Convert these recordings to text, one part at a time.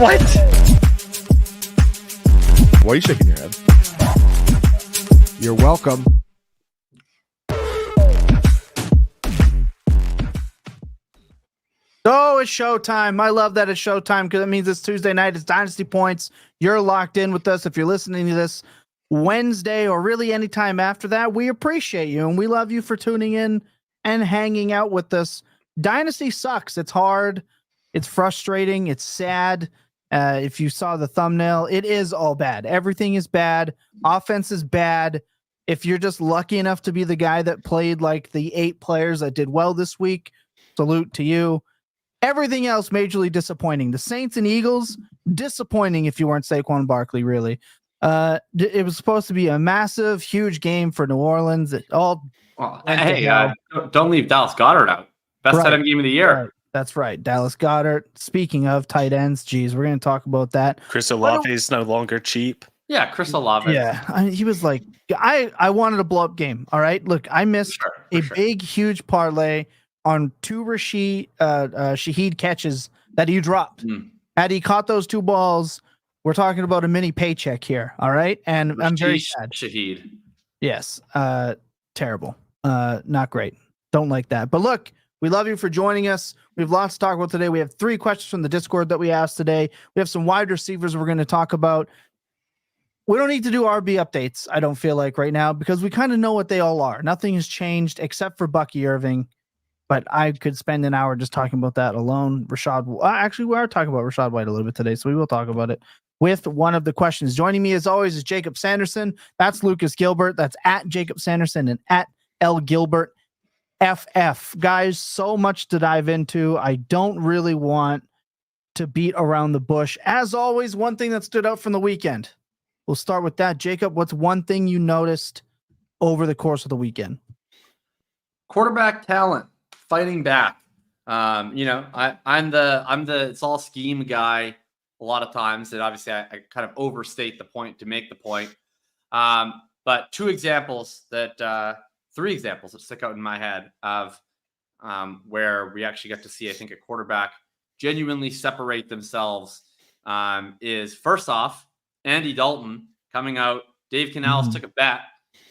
What? Why are you shaking your head? You're welcome. So it's showtime. I love that it's showtime because it means it's Tuesday night. It's Dynasty Points. You're locked in with us. If you're listening to this Wednesday or really anytime after that, we appreciate you and we love you for tuning in and hanging out with us. Dynasty sucks. It's hard. It's frustrating. It's sad. If you saw the thumbnail, it is all bad. Everything is bad. Offense is bad. If you're just lucky enough to be the guy that played like the 8 players that did well this week, salute to you. Everything else majorly disappointing. The Saints and Eagles, disappointing if you weren't Saquon Barkley, really. It was supposed to be a massive, huge game for New Orleans. It all don't leave Dallas Goedert out. Best tight end game of the year. Right. That's right. Dallas Goedert. Speaking of tight ends, geez, we're going to talk about that. Chris Olave is no longer cheap. Yeah, Chris Olave. Yeah, he was like, I wanted a blow-up game. All right, look, I missed big, huge parlay on 2 Shaheed catches that he dropped. Had he caught those 2 balls, we're talking about a mini paycheck here. All right. And I'm very sad. Shaheed. Yes. Terrible. Not great. Don't like that. But look, we love you for joining us. We have lots to talk about today. We have 3 questions from the Discord that we asked today. We have some wide receivers we're going to talk about. We don't need to do RB updates, I don't feel like right now, because we kind of know what they all are. Nothing has changed except for Bucky Irving. But I could spend an hour just talking about that alone. Actually, we are talking about Rachaad White a little bit today, so we will talk about it with one of the questions. Joining me, as always, is Jacob Sanderson. That's Lucas Gilbert. That's at Jacob Sanderson and at L Gilbert FF. Guys, so much to dive into. I don't really want to beat around the bush. As always, one thing that stood out from the weekend. We'll start with that. Jacob, what's one thing you noticed over the course of the weekend? Quarterback talent. Fighting back. I'm the it's all scheme guy a lot of times, and obviously I kind of overstate the point to make the point. But 3 examples that stick out in my head of where we actually got to see, I think, a quarterback genuinely separate themselves is, first off, Andy Dalton coming out. Dave Canales took a bet,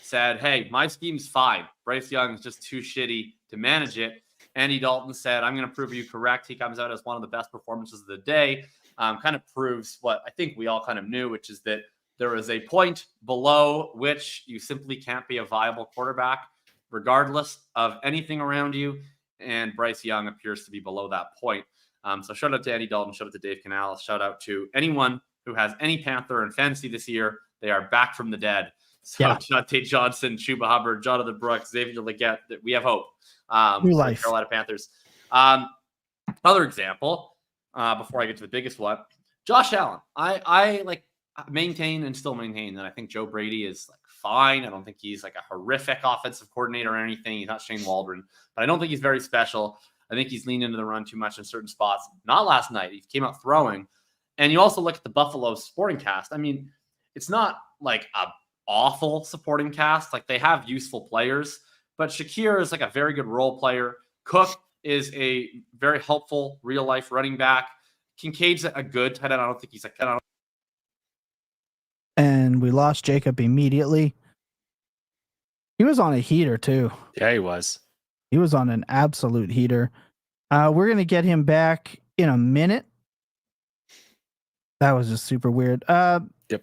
said, hey, my scheme's fine. Bryce Young is just too shitty to manage it. Andy Dalton said, I'm going to prove you correct. He comes out as one of the best performances of the day. Kind of proves what I think we all kind of knew, which is that there is a point below which you simply can't be a viable quarterback, regardless of anything around you. And Bryce Young appears to be below that point. So shout out to Andy Dalton. Shout out to Dave Canales. Shout out to anyone who has any Panther in fantasy this year. They are back from the dead. So Tate Johnson, Chuba Hubbard, Jonathan Brooks, Xavier Legette, we have hope. New life. Carolina Panthers. Other example, before I get to the biggest one, Josh Allen. I maintain and still maintain that I think Joe Brady is fine. I don't think he's a horrific offensive coordinator or anything. He's not Shane Waldron, but I don't think he's very special. I think he's leaned into the run too much in certain spots. Not last night. He came out throwing. And you also look at the Buffalo supporting cast. I mean, it's not like a awful supporting cast. They have useful players. But Shakir is a very good role player. Cook is a very helpful real-life running back. Kincaid's a good tight end. I don't think he's a... And we lost Jacob immediately. He was on a heater, too. Yeah, he was. He was on an absolute heater. We're going to get him back in a minute. That was just super weird. Yep.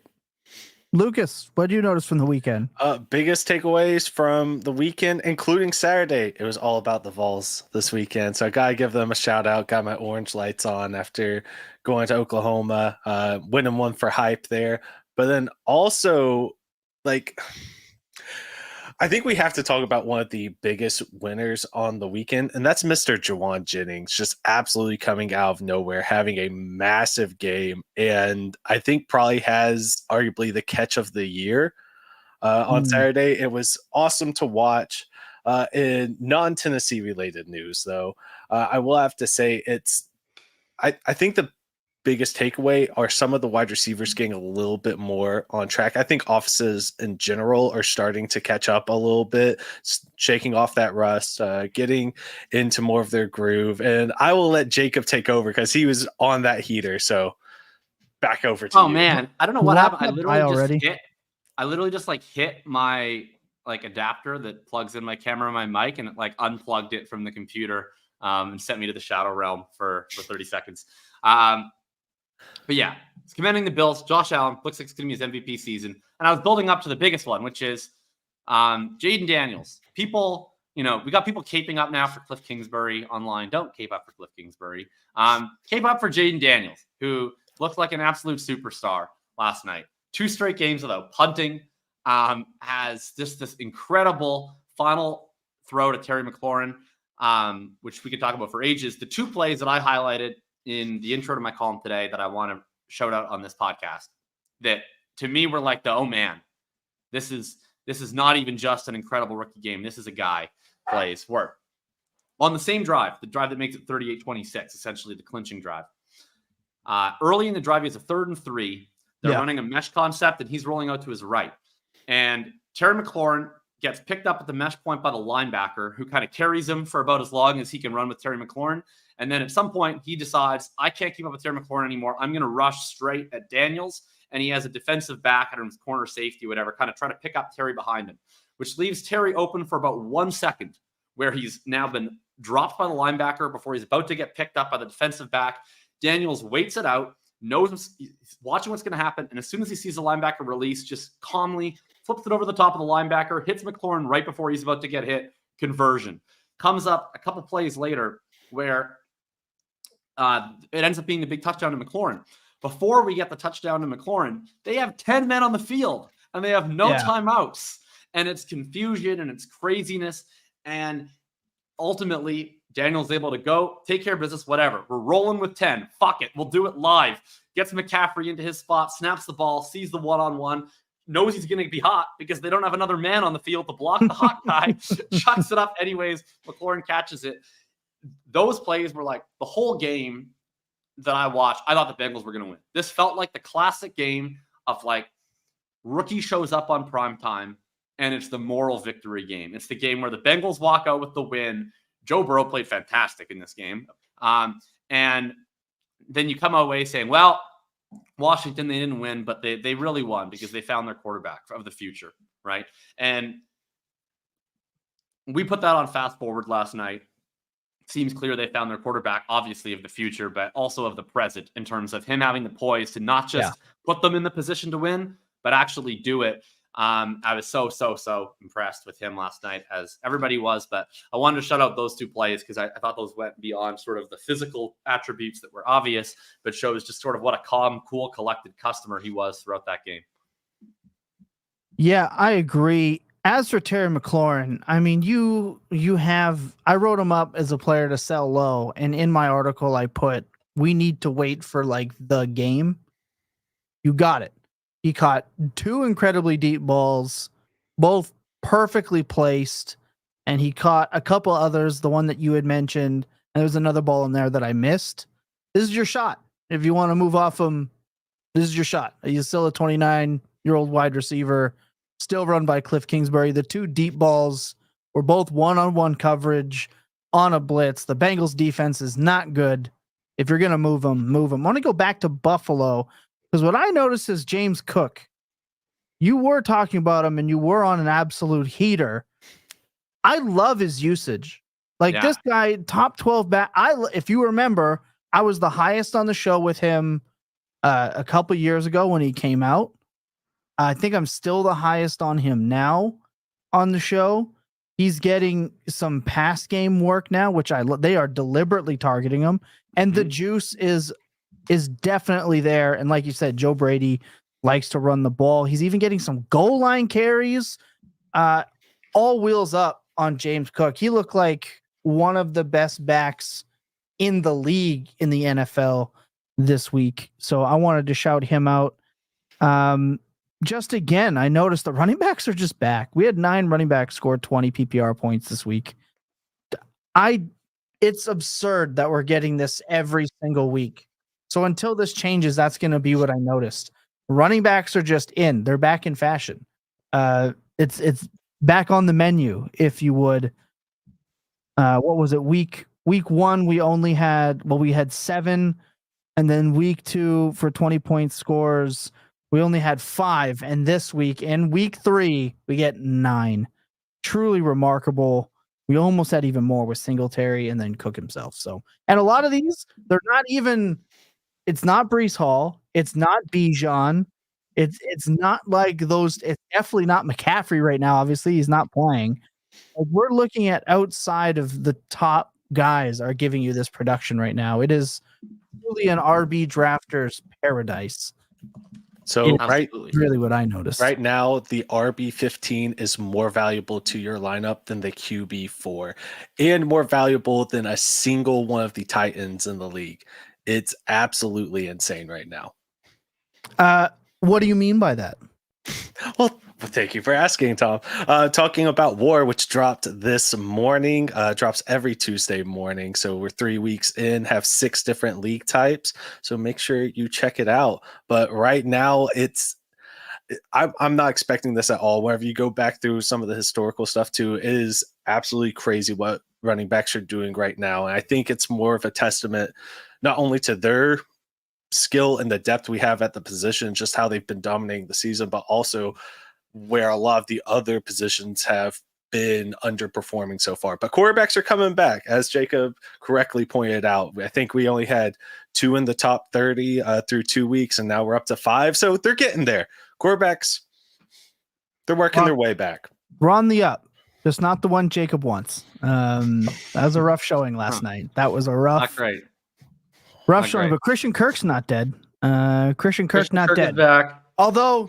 Lucas, what did you notice from the weekend? Biggest takeaways from the weekend, including Saturday. It was all about the Vols this weekend. So I got to give them a shout out. Got my orange lights on after going to Oklahoma, winning one for hype there. But then also, I think we have to talk about one of the biggest winners on the weekend, and that's Mr. Jawan Jennings, just absolutely coming out of nowhere, having a massive game, and I think probably has arguably the catch of the year on Saturday. It was awesome to watch. In non-Tennessee related news, though, I will have to say I think the biggest takeaway are some of the wide receivers getting a little bit more on track. I think offenses in general are starting to catch up a little bit, shaking off that rust, getting into more of their groove. And I will let Jacob take over because he was on that heater. So back over to you. Oh man, I don't know what Lock happened. that by already. I literally just like hit my like adapter that plugs in my camera and my mic, and it like unplugged it from the computer and sent me to the shadow realm for 30 seconds. But yeah, it's commending the Bills. Josh Allen looks like it's going to be his MVP season, and I was building up to the biggest one, which is Jayden Daniels. People, we got people caping up now for Cliff Kingsbury online. Don't cape up for Cliff Kingsbury. Cape up for Jayden Daniels, who looked like an absolute superstar last night. 2 straight games without punting. Has just this incredible final throw to Terry McLaurin, which we could talk about for ages. The 2 plays that I highlighted in the intro to my column today that I want to shout out on this podcast that to me were like oh man, this is not even just an incredible rookie game. This is a guy plays work. On the same drive, the drive that makes it 38-26, essentially the clinching drive. Early in the drive, he has a 3rd and 3. They're running a mesh concept, and he's rolling out to his right. And Terry McLaurin gets picked up at the mesh point by the linebacker, who kind of carries him for about as long as he can run with Terry McLaurin. And then at some point, he decides, I can't keep up with Terry McLaurin anymore. I'm going to rush straight at Daniels. And he has a defensive back, I don't know, corner safety, whatever, kind of trying to pick up Terry behind him, which leaves Terry open for about 1 second, where he's now been dropped by the linebacker before he's about to get picked up by the defensive back. Daniels waits it out, knows he's watching what's going to happen, and as soon as he sees the linebacker release, just calmly flips it over the top of the linebacker, hits McLaurin right before he's about to get hit. Conversion. Comes up a couple plays later where it ends up being the big touchdown to McLaurin. Before we get the touchdown to McLaurin, they have 10 men on the field, and they have no timeouts. And it's confusion, and it's craziness. And ultimately, Daniel's able to go, take care of business, whatever. We're rolling with 10. Fuck it. We'll do it live. Gets McCaffrey into his spot, snaps the ball, sees the one-on-one, knows he's going to be hot because they don't have another man on the field to block the hot guy, chucks it up anyways. McLaurin catches it. Those plays were like the whole game that I watched. I thought the Bengals were going to win. This felt like the classic game of like rookie shows up on prime time, and it's the moral victory game. It's the game where the Bengals walk out with the win. Joe Burrow played fantastic in this game. And then you come away saying, well, Washington, they didn't win, but they really won because they found their quarterback of the future, right? And we put that on Fast Forward last night. Seems clear they found their quarterback, obviously, of the future, but also of the present in terms of him having the poise to not just put them in the position to win, but actually do it. I was so impressed with him last night, as everybody was, but I wanted to shout out those 2 plays because I thought those went beyond sort of the physical attributes that were obvious, but shows just sort of what a calm, cool, collected customer he was throughout that game. Yeah, I agree. As for Terry McLaurin, I mean, I wrote him up as a player to sell low, and in my article I put, we need to wait for like the game. You got it. He caught 2 incredibly deep balls, both perfectly placed, and he caught a couple others, the one that you had mentioned, and there was another ball in there that I missed. This is your shot. If you want to move off him, this is your shot. He's still a 29-year-old wide receiver, still run by Cliff Kingsbury. The 2 deep balls were both one-on-one coverage on a blitz. The Bengals defense is not good. If you're going to move them, move them. I want to go back to Buffalo, because what I noticed is James Cook. You were talking about him, and you were on an absolute heater. I love his usage. Like this guy, top 12 back. If you remember, I was the highest on the show with him a couple years ago when he came out. I think I'm still the highest on him now on the show. He's getting some pass game work now, which they are deliberately targeting him, and the juice is definitely there. And like you said, Joe Brady likes to run the ball. He's even getting some goal line carries. All wheels up on James Cook. He looked like one of the best backs in the league in the NFL this week. So I wanted to shout him out. Just again, I noticed the running backs are just back. We had 9 running backs score 20 PPR points this week. It's absurd that we're getting this every single week. So until this changes, that's going to be what I noticed. Running backs are just in. They're back in fashion. It's back on the menu, if you would. What was it? Week 1, we had 7, And then week 2 for 20-point scores, we only had 5. And this week, in week 3, we get 9. Truly remarkable. We almost had even more with Singletary and then Cook himself. So, and a lot of these, they're not even, it's not Breece Hall. It's not Bijan. It's not like those. It's definitely not McCaffrey right now. Obviously, he's not playing. Like, we're looking at outside of the top guys are giving you this production right now. It is really an RB drafter's paradise. So Really what I noticed. Right now, the RB15 is more valuable to your lineup than the QB4 and more valuable than a single one of the Titans in the league. It's absolutely insane right now. What do you mean by that? Well, thank you for asking, Tom. Talking about War, which dropped this morning, drops every Tuesday morning. So we're 3 weeks in, have 6 different league types. So make sure you check it out. But right now, I'm not expecting this at all. Whenever you go back through some of the historical stuff too, it is absolutely crazy what running backs are doing right now. And I think it's more of a testament not only to their skill and the depth we have at the position, just how they've been dominating the season, but also where a lot of the other positions have been underperforming so far. But quarterbacks are coming back, as Jacob correctly pointed out. I think we only had 2 in the top 30 through 2 weeks, and now we're up to 5. So they're getting there. Quarterbacks, they're working their way back. We're on the up. Just not the one Jacob wants. That was a rough showing last night. That was a rough showing. But Christian Kirk's not dead. Christian Kirk not dead. Back. Although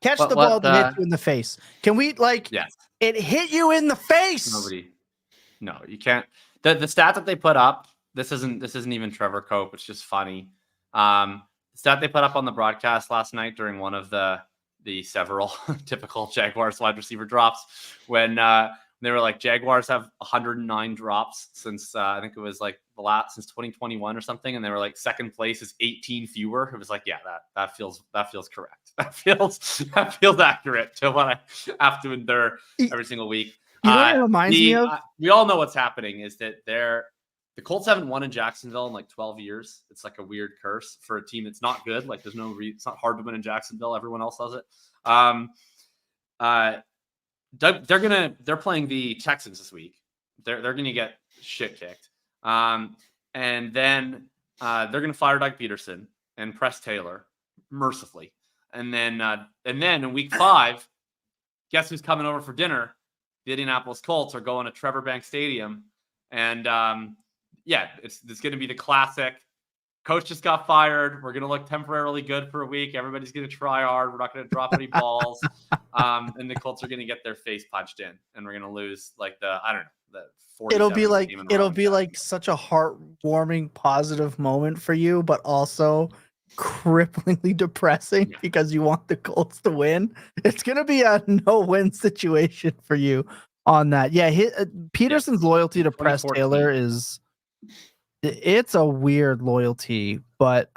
catch the ball that hit you in the face. Can we Yes. It hit you in the face? No, you can't. The stat that they put up. This isn't even Trevor Cope. It's just funny. The stat they put up on the broadcast last night during one of the several typical Jaguars wide receiver drops when they were like, Jaguars have 109 drops since I think it was like since 2021 or something, and they were like second place is 18 fewer. It was like, yeah, that feels correct. That feels accurate to what I have to endure every single week. You know what it reminds me of? We all know what's happening is that the Colts haven't won in Jacksonville in like 12 years. It's like a weird curse for a team that's not good. Like there's it's not hard to win in Jacksonville. Everyone else does it. They're playing the Texans this week. They're gonna get shit kicked. And then they're gonna fire Doug Peterson and press Taylor mercifully. And then in week 5, guess who's coming over for dinner? The Indianapolis Colts are going to Trevor Bank Stadium. And it's gonna be the classic. Coach just got fired. We're going to look temporarily good for a week. Everybody's going to try hard. We're not going to drop any balls. And the Colts are going to get their face punched in. And we're going to lose like the 40. It'll be like such a heartwarming, positive moment for you, but also cripplingly depressing because you want the Colts to win. It's going to be a no-win situation for you on that. Yeah, Peterson's loyalty to Press Taylor it's a weird loyalty, but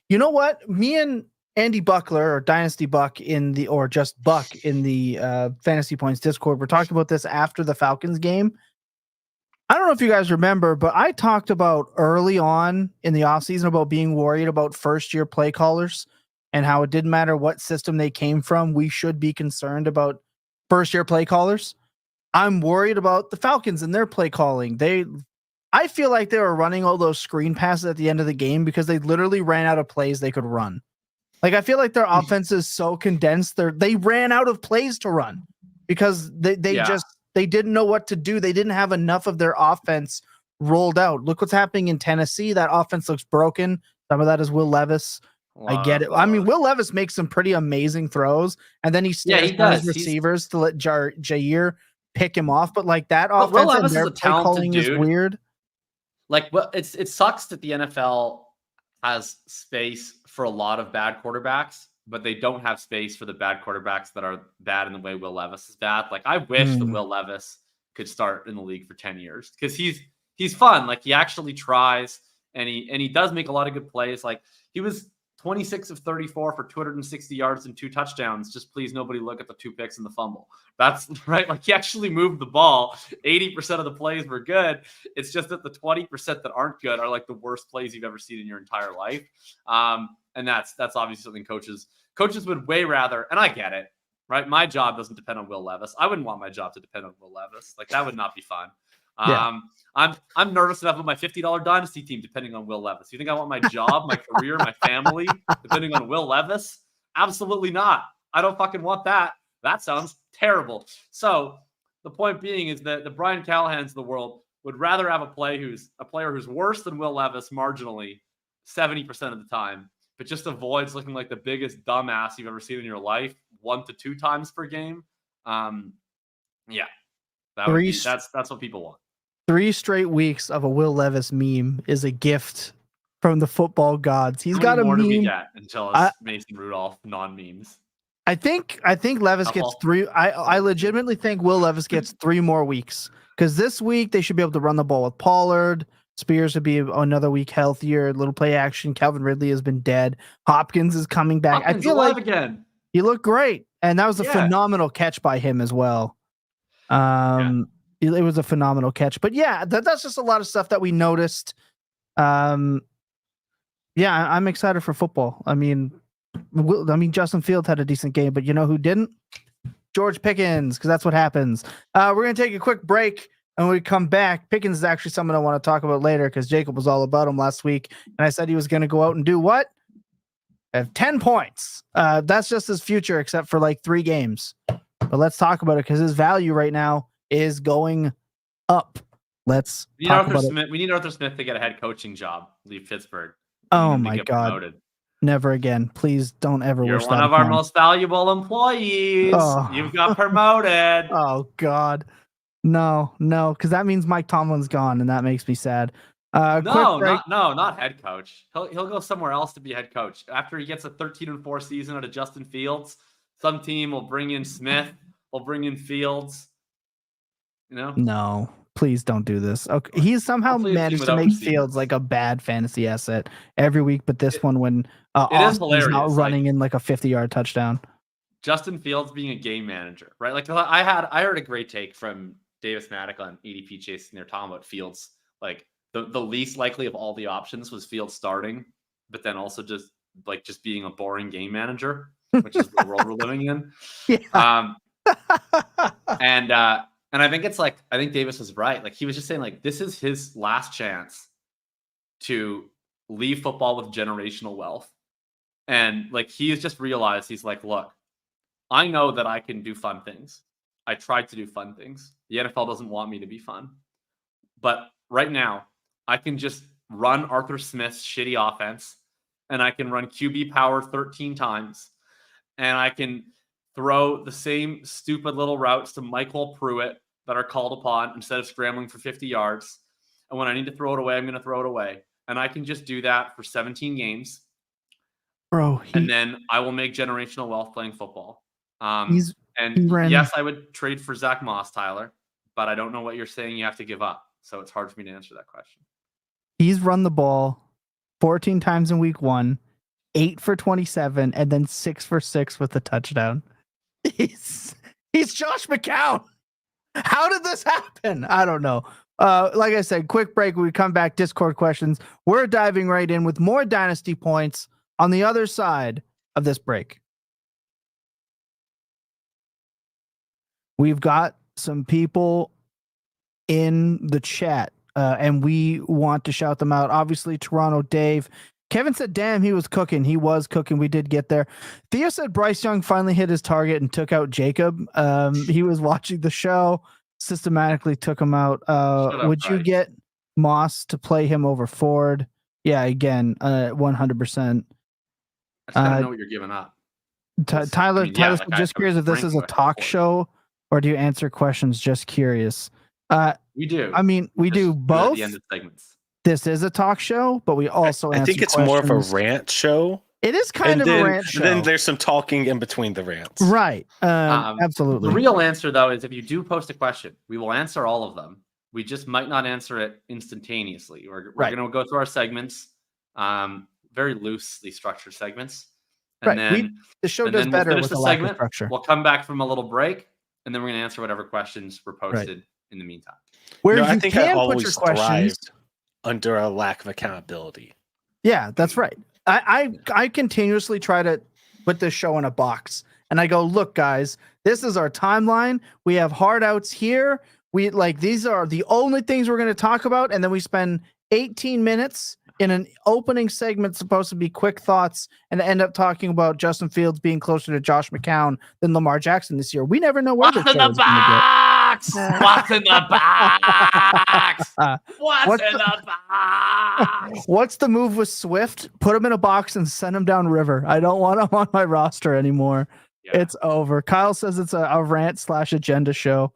you know what? Me and Andy Buckler or Dynasty Buck or just Buck in the Fantasy Points Discord, we're talking about this after the Falcons game. I don't know if you guys remember, but I talked about early on in the offseason about being worried about first-year play callers and how it didn't matter what system they came from. We should be concerned about first-year play callers. I'm worried about the Falcons and their play calling. I feel like they were running all those screen passes at the end of the game because they literally ran out of plays they could run. Like, I feel like their offense is so condensed. They ran out of plays to run because they didn't know what to do. They didn't have enough of their offense rolled out. Look what's happening in Tennessee. That offense looks broken. Some of that is Will Levis. I get it. I mean, Will Levis makes some pretty amazing throws, and then he stares down his receivers to let Jair pick him off. But like that offense and their play calling is weird. Like, well, it sucks that the NFL has space for a lot of bad quarterbacks, but they don't have space for the bad quarterbacks that are bad in the way Will Levis is bad. Like, I wish that Will Levis could start in the league for 10 years because he's fun. Like, he actually tries and he does make a lot of good plays. Like, he was 26 of 34 for 260 yards and 2 touchdowns. Just please, nobody look at the 2 picks and the fumble. That's right. Like, he actually moved the ball. 80% of the plays were good. It's just that the 20% that aren't good are like the worst plays you've ever seen in your entire life. And that's obviously something coaches would way rather, and I get it, right? My job doesn't depend on Will Levis. I wouldn't want my job to depend on Will Levis. Like, that would not be fun. Yeah. I'm nervous enough with my $50 Dynasty team depending on Will Levis. You think I want my job, my career, my family depending on Will Levis? Absolutely not. I don't fucking want that. That sounds terrible. So the point being is that the Brian Callahans of the world would rather have a player who's worse than Will Levis marginally 70% of the time, but just avoids looking like the biggest dumbass you've ever seen in your life 1 to 2 times per game. Yeah, that's what people want. 3 straight weeks of a Will Levis meme is a gift from the football gods. He's got a more meme. Do we get until it's Mason Rudolph non-memes? I think Levis gets 3. I legitimately think Will Levis gets 3 more weeks, because this week they should be able to run the ball with Pollard. Spears would be another week healthier. Little play action. Calvin Ridley has been dead. Hopkins is coming back. Hopkins I feel alive like again. He looked great, and that was a phenomenal catch by him as well. It was a phenomenal catch. But yeah, that's just a lot of stuff that we noticed. I'm excited for football. I mean, Justin Fields had a decent game, but you know who didn't? George Pickens, because that's what happens. We're going to take a quick break, and when we come back, Pickens is actually someone I want to talk about later, because Jacob was all about him last week, and I said he was going to go out and do what? Have 10 points. That's just his future, except for like 3 games. But let's talk about it, because his value right now is going up. Let's talk about it. We need Arthur Smith to get a head coaching job. Leave Pittsburgh. Oh my God. Promoted. Never again. Please don't ever wish that. You're one of our most valuable employees. Oh. You've got promoted. Oh God. No, because that means Mike Tomlin's gone, and that makes me sad. Not head coach. He'll go somewhere else to be head coach. After he gets a 13-4 season out of Justin Fields, some team will bring in Smith, will bring in Fields. You know? No, please don't do this. Okay, he's somehow managed to make Fields like a bad fantasy asset every week, but this one when Austin's not running in like a 50-yard touchdown. Justin Fields being a game manager, right? Like I heard a great take from Davis Maddock on ADP Chasing. They're talking about Fields. Like the least likely of all the options was Fields starting, but then also just being a boring game manager, which is the world we're living in. Yeah. And I think I think Davis was right. Like, he was just saying, like, this is his last chance to leave football with generational wealth. And like, he's just realized, he's like, look, I know that I can do fun things. I tried to do fun things. The NFL doesn't want me to be fun. But right now, I can just run Arthur Smith's shitty offense, and I can run QB power 13 times, and I can throw the same stupid little routes to Michael Pruitt that are called upon instead of scrambling for 50 yards. And when I need to throw it away, I'm going to throw it away. And I can just do that for 17 games. Bro. And then I will make generational wealth playing football. Yes, I would trade for Zach Moss, Tyler, but I don't know what you're saying you have to give up. So it's hard for me to answer that question. He's run the ball 14 times in week 1, 8 for 27, and then 6 for 6 with a touchdown. He's Josh McCown. How did this happen? I don't know. Like I said, quick break. When we come back, Discord questions. We're diving right in with more Dynasty points on the other side of this break. We've got some people in the chat, and we want to shout them out. Obviously, Toronto Dave. Kevin said, damn, he was cooking. He was cooking. We did get there. Theo said Bryce Young finally hit his target and took out Jacob. He was watching the show, systematically took him out. Would you get Moss to play him over Ford? Yeah, again, 100%. I just don't know what you're giving up. Tyler, just curious if this is a talk show, or do you answer questions? Just curious. We do. I mean, we do both. At the end of segments. This is a talk show, but we also I think it's questions. More of a rant show. It is kind of a rant show. And then there's some talking in between the rants. Right. Absolutely. The real answer, though, is if you do post a question, we will answer all of them. We just might not answer it instantaneously. We're going to go through our segments very very loosely structured segments. Right. Then the show and does then we'll better finish with the a lack of segment. structure. We'll come back from a little break, and then we're going to answer whatever questions were posted in the meantime. Where I you think can I put always your questions. thrived under a lack of accountability. Yeah, that's right. I continuously try to put this show in a box, and I go, look, guys, this is our timeline. We have hard outs here. These are the only things we're going to talk about, and then we spend 18 minutes in an opening segment supposed to be quick thoughts and end up talking about Justin Fields being closer to Josh McCown than Lamar Jackson this year. We never know where What's in the box? What's in the box? What's in the box? What's the move with Swift? Put him in a box and send him down river. I don't want him on my roster anymore. Yeah. It's over. Kyle says it's a rant/agenda show.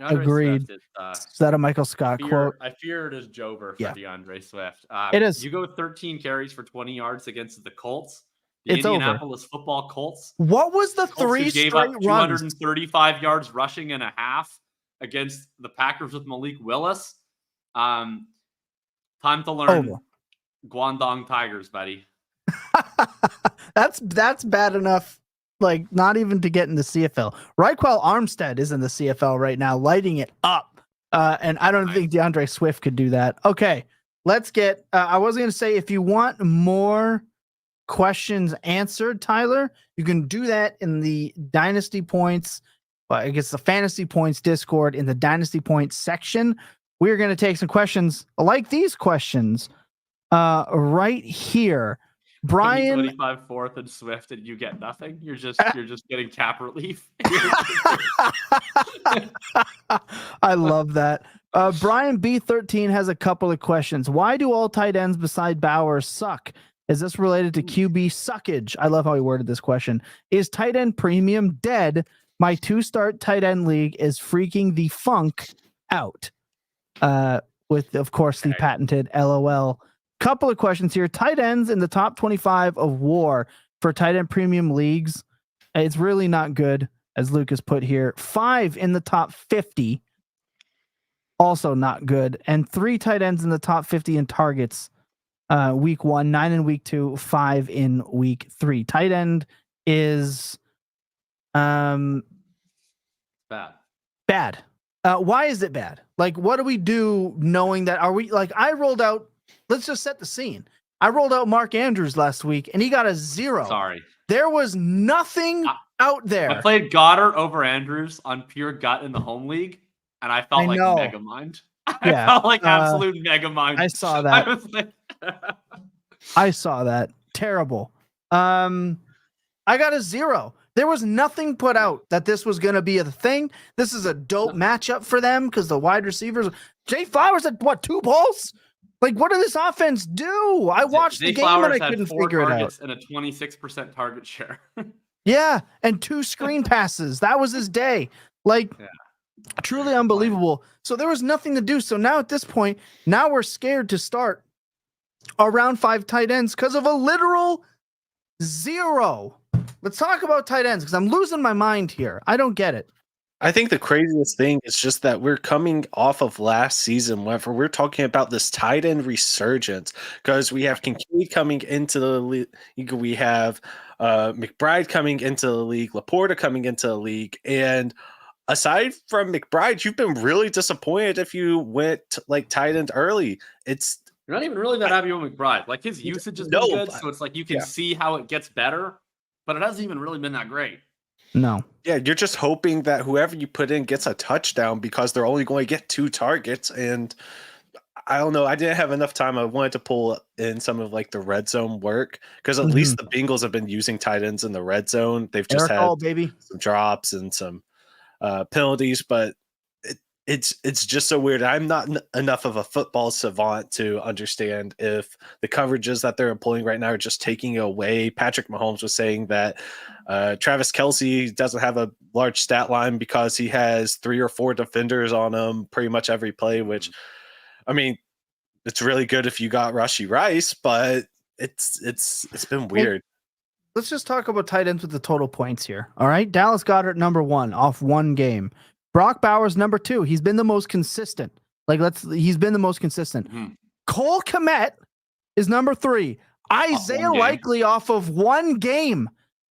Agreed. Is that a Michael Scott quote? I fear it is Jover for DeAndre Swift. It is. You go 13 carries for 20 yards against the Colts. It's Indianapolis over. Football Colts. What was the Colts three gave straight up runs? 235 yards rushing and a half against the Packers with Malik Willis. Time to learn Guangdong Tigers, buddy. That's bad enough. Like, not even to get in the CFL. Raquel Armstead is in the CFL right now, lighting it up. And I don't think DeAndre Swift could do that. Okay, let's get. I was going to say, if you want more questions answered, Tyler, you can do that in the Dynasty Points. I guess the Fantasy Points Discord in the Dynasty Points section. We're going to take some questions like these questions right here. Brian, 25 4th and Swift, and you get nothing. You're just getting cap relief. I love that. Brian B13 has a couple of questions. Why do all tight ends beside Bowers suck? Is this related to QB suckage? I love how he worded this question. Is tight end premium dead? My 2-start tight end league is freaking the funk out. With, of course, the patented LOL. Couple of questions here. Tight ends in the top 25 of WAR for tight end premium leagues. It's really not good, as Lucas put here. 5 in the top 50. Also not good. And 3 tight ends in the top 50 in targets. Week 1, 9 in week 2, 5 in week 3. Tight end is bad. Bad. Why is it bad? Like, what do we do knowing that? Are we like, I rolled out, let's just set the scene. I rolled out Mark Andrews last week and he got a 0. Sorry. There was nothing out there. I played Goedert over Andrews on pure gut in the home league, and I felt like Megamind. I felt like absolute Megamind. I saw that. I saw that. Terrible. I got a 0. There was nothing put out that this was going to be a thing. This is a dope matchup for them because the wide receivers. Jay Flowers had, 2 balls? Like, what did this offense do? I watched the game and I couldn't figure it out. And a 26% target share. Yeah, and 2 screen passes. That was his day. Like, truly unbelievable. So there was nothing to do. So now at this point, now we're scared to start around 5 tight ends because of a literal 0. Let's talk about tight ends because I'm losing my mind here. I don't get it. I think the craziest thing is just that we're coming off of last season whenever we're talking about this tight end resurgence because we have Kincaid coming into the league. We have McBride coming into the league, Laporta coming into the league. And aside from McBride, you've been really disappointed if you went like tight end early. You're not even really that happy with McBride. Like his usage has been good. So it's like you can see how it gets better, but it hasn't even really been that great. No. Yeah, you're just hoping that whoever you put in gets a touchdown because they're only going to get 2 targets. And I don't know. I didn't have enough time. I wanted to pull in some of like the red zone work because at least the Bengals have been using tight ends in the red zone. They've just had some drops and some penalties, but it's just so weird. I'm not enough of a football savant to understand if the coverages that they're employing right now are just taking away. Patrick Mahomes was saying that Travis Kelce doesn't have a large stat line because he has 3 or 4 defenders on him pretty much every play, which, I mean, it's really good if you got Rashee Rice, but it's been weird. Let's just talk about tight ends with the total points here. All right. Dallas Goedert, number 1 off 1 game. Brock Bowers, number 2. He's been the most consistent. He's been the most consistent. Cole Kmet is number 3. Isaiah Likely off of one game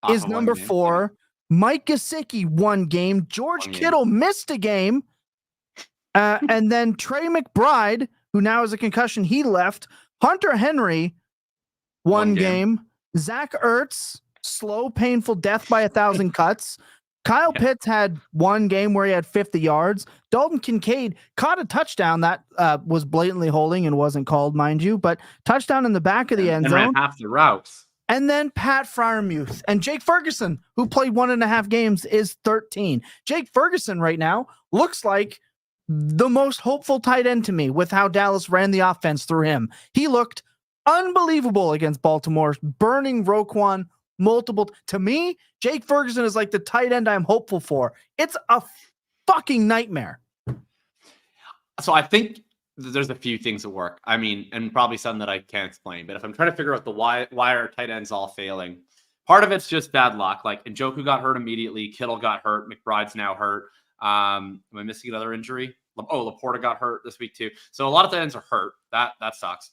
is number 4. Mike Gesicki, one game. George Kittle missed a game. And then Trey McBride, who now has a concussion, he left. Hunter Henry, one game. Zach Ertz, slow, painful death by 1,000 cuts. Kyle Pitts had one game where he had 50 yards. Dalton Kincaid caught a touchdown that was blatantly holding and wasn't called, mind you, but touchdown in the back of the end zone. And ran half the routes. And then Pat Freiermuth and Jake Ferguson, who played 1.5 games, is 13. Jake Ferguson right now looks like the most hopeful tight end to me with how Dallas ran the offense through him. He looked unbelievable against Baltimore, burning Roquan multiple. To me, Jake Ferguson is like the tight end I'm hopeful for. It's a fucking nightmare. So I think there's a few things at work. I mean, and probably some that I can't explain. But if I'm trying to figure out why are tight ends all failing, part of it's just bad luck. Like Njoku got hurt immediately. Kittle got hurt. McBride's now hurt. Am I missing another injury? Laporta got hurt this week too. So a lot of tight ends are hurt. That sucks.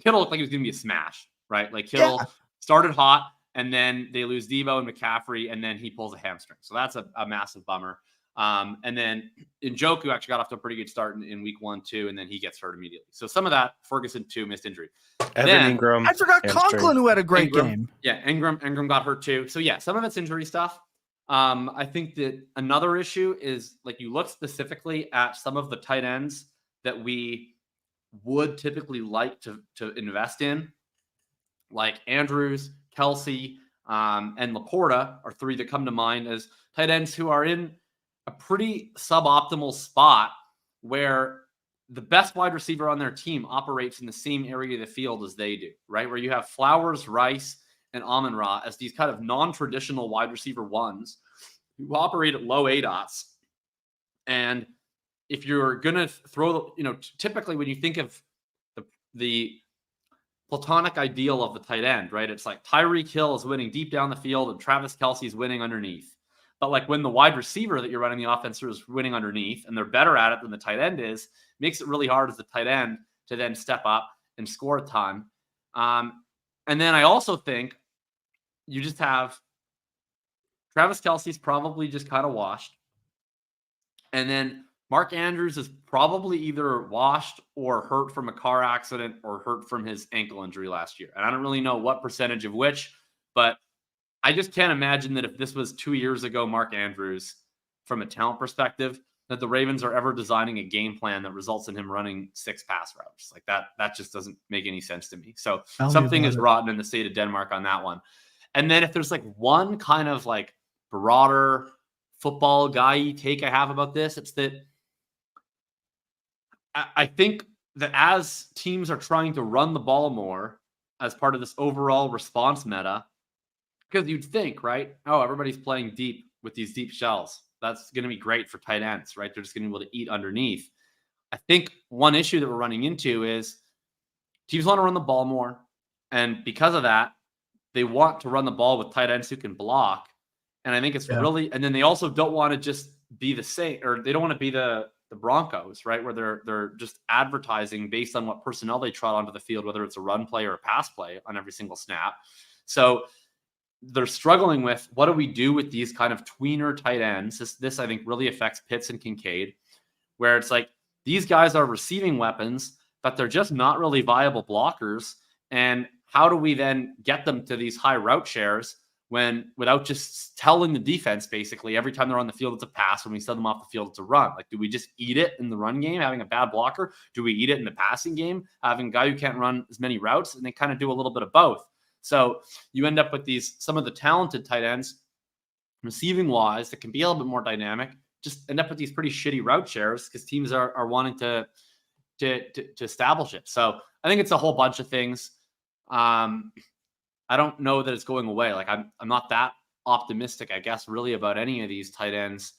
Kittle looked like he was going to be a smash, right? Like Kittle started hot, and then they lose Devo and McCaffrey, and then he pulls a hamstring. So that's a massive bummer. And then Njoku actually got off to a pretty good start in week 1, 2, and then he gets hurt immediately. So some of that, Ferguson too, missed injury. Ingram. I forgot Conklin, who had a great game. Yeah, Ingram got hurt too. So yeah, some of it's injury stuff. I think that another issue is like you look specifically at some of the tight ends that we would typically like to invest in, like Andrews, Kelsey, and Laporta are 3 that come to mind as tight ends who are in a pretty suboptimal spot where the best wide receiver on their team operates in the same area of the field as they do, right? Where you have Flowers, Rice, and Amon-Ra as these kind of non-traditional wide receiver ones who operate at low ADOTs. And if you're going to throw, typically when you think of the platonic ideal of the tight end, right? It's like Tyreek Hill is winning deep down the field and Travis Kelce is winning underneath. But like when the wide receiver that you're running the offense through is winning underneath and they're better at it than the tight end is, makes it really hard as the tight end to then step up and score a ton. And then I also think you just have Travis Kelce's probably just kind of washed. And then Mark Andrews is probably either washed or hurt from a car accident or hurt from his ankle injury last year. And I don't really know what percentage of which, but I just can't imagine that if this was 2 years ago, Mark Andrews, from a talent perspective, that the Ravens are ever designing a game plan that results in him running 6 pass routes. Like that just doesn't make any sense to me. So something is rotten in the state of Denmark on that one. And then if there's like one kind of like broader football guy take I have about this, it's that I think that as teams are trying to run the ball more as part of this overall response meta, because you'd think, right? Oh, everybody's playing deep with these deep shells. That's going to be great for tight ends, right? They're just going to be able to eat underneath. I think one issue that we're running into is teams want to run the ball more. And because of that, they want to run the ball with tight ends who can block. And I think it's really, and then they also don't want to just be the same, or they don't want to be the Broncos, right? Where they're just advertising based on what personnel they trot onto the field, whether it's a run play or a pass play on every single snap. So they're struggling with what do we do with these kind of tweener tight ends. This I think really affects Pitts and Kincaid, where it's like these guys are receiving weapons, but they're just not really viable blockers. And how do we then get them to these high route shares without just telling the defense basically every time they're on the field it's a pass, when we send them off the field it's a run? Like, do we just eat it in the run game having a bad blocker? Do we eat it in the passing game having a guy who can't run as many routes? And they kind of do a little bit of both. So you end up with some of the talented tight ends receiving wise that can be a little bit more dynamic, just end up with these pretty shitty route shares because teams are wanting to establish it. So I think it's a whole bunch of things. I don't know that it's going away. Like I'm not that optimistic, I guess, really about any of these tight ends,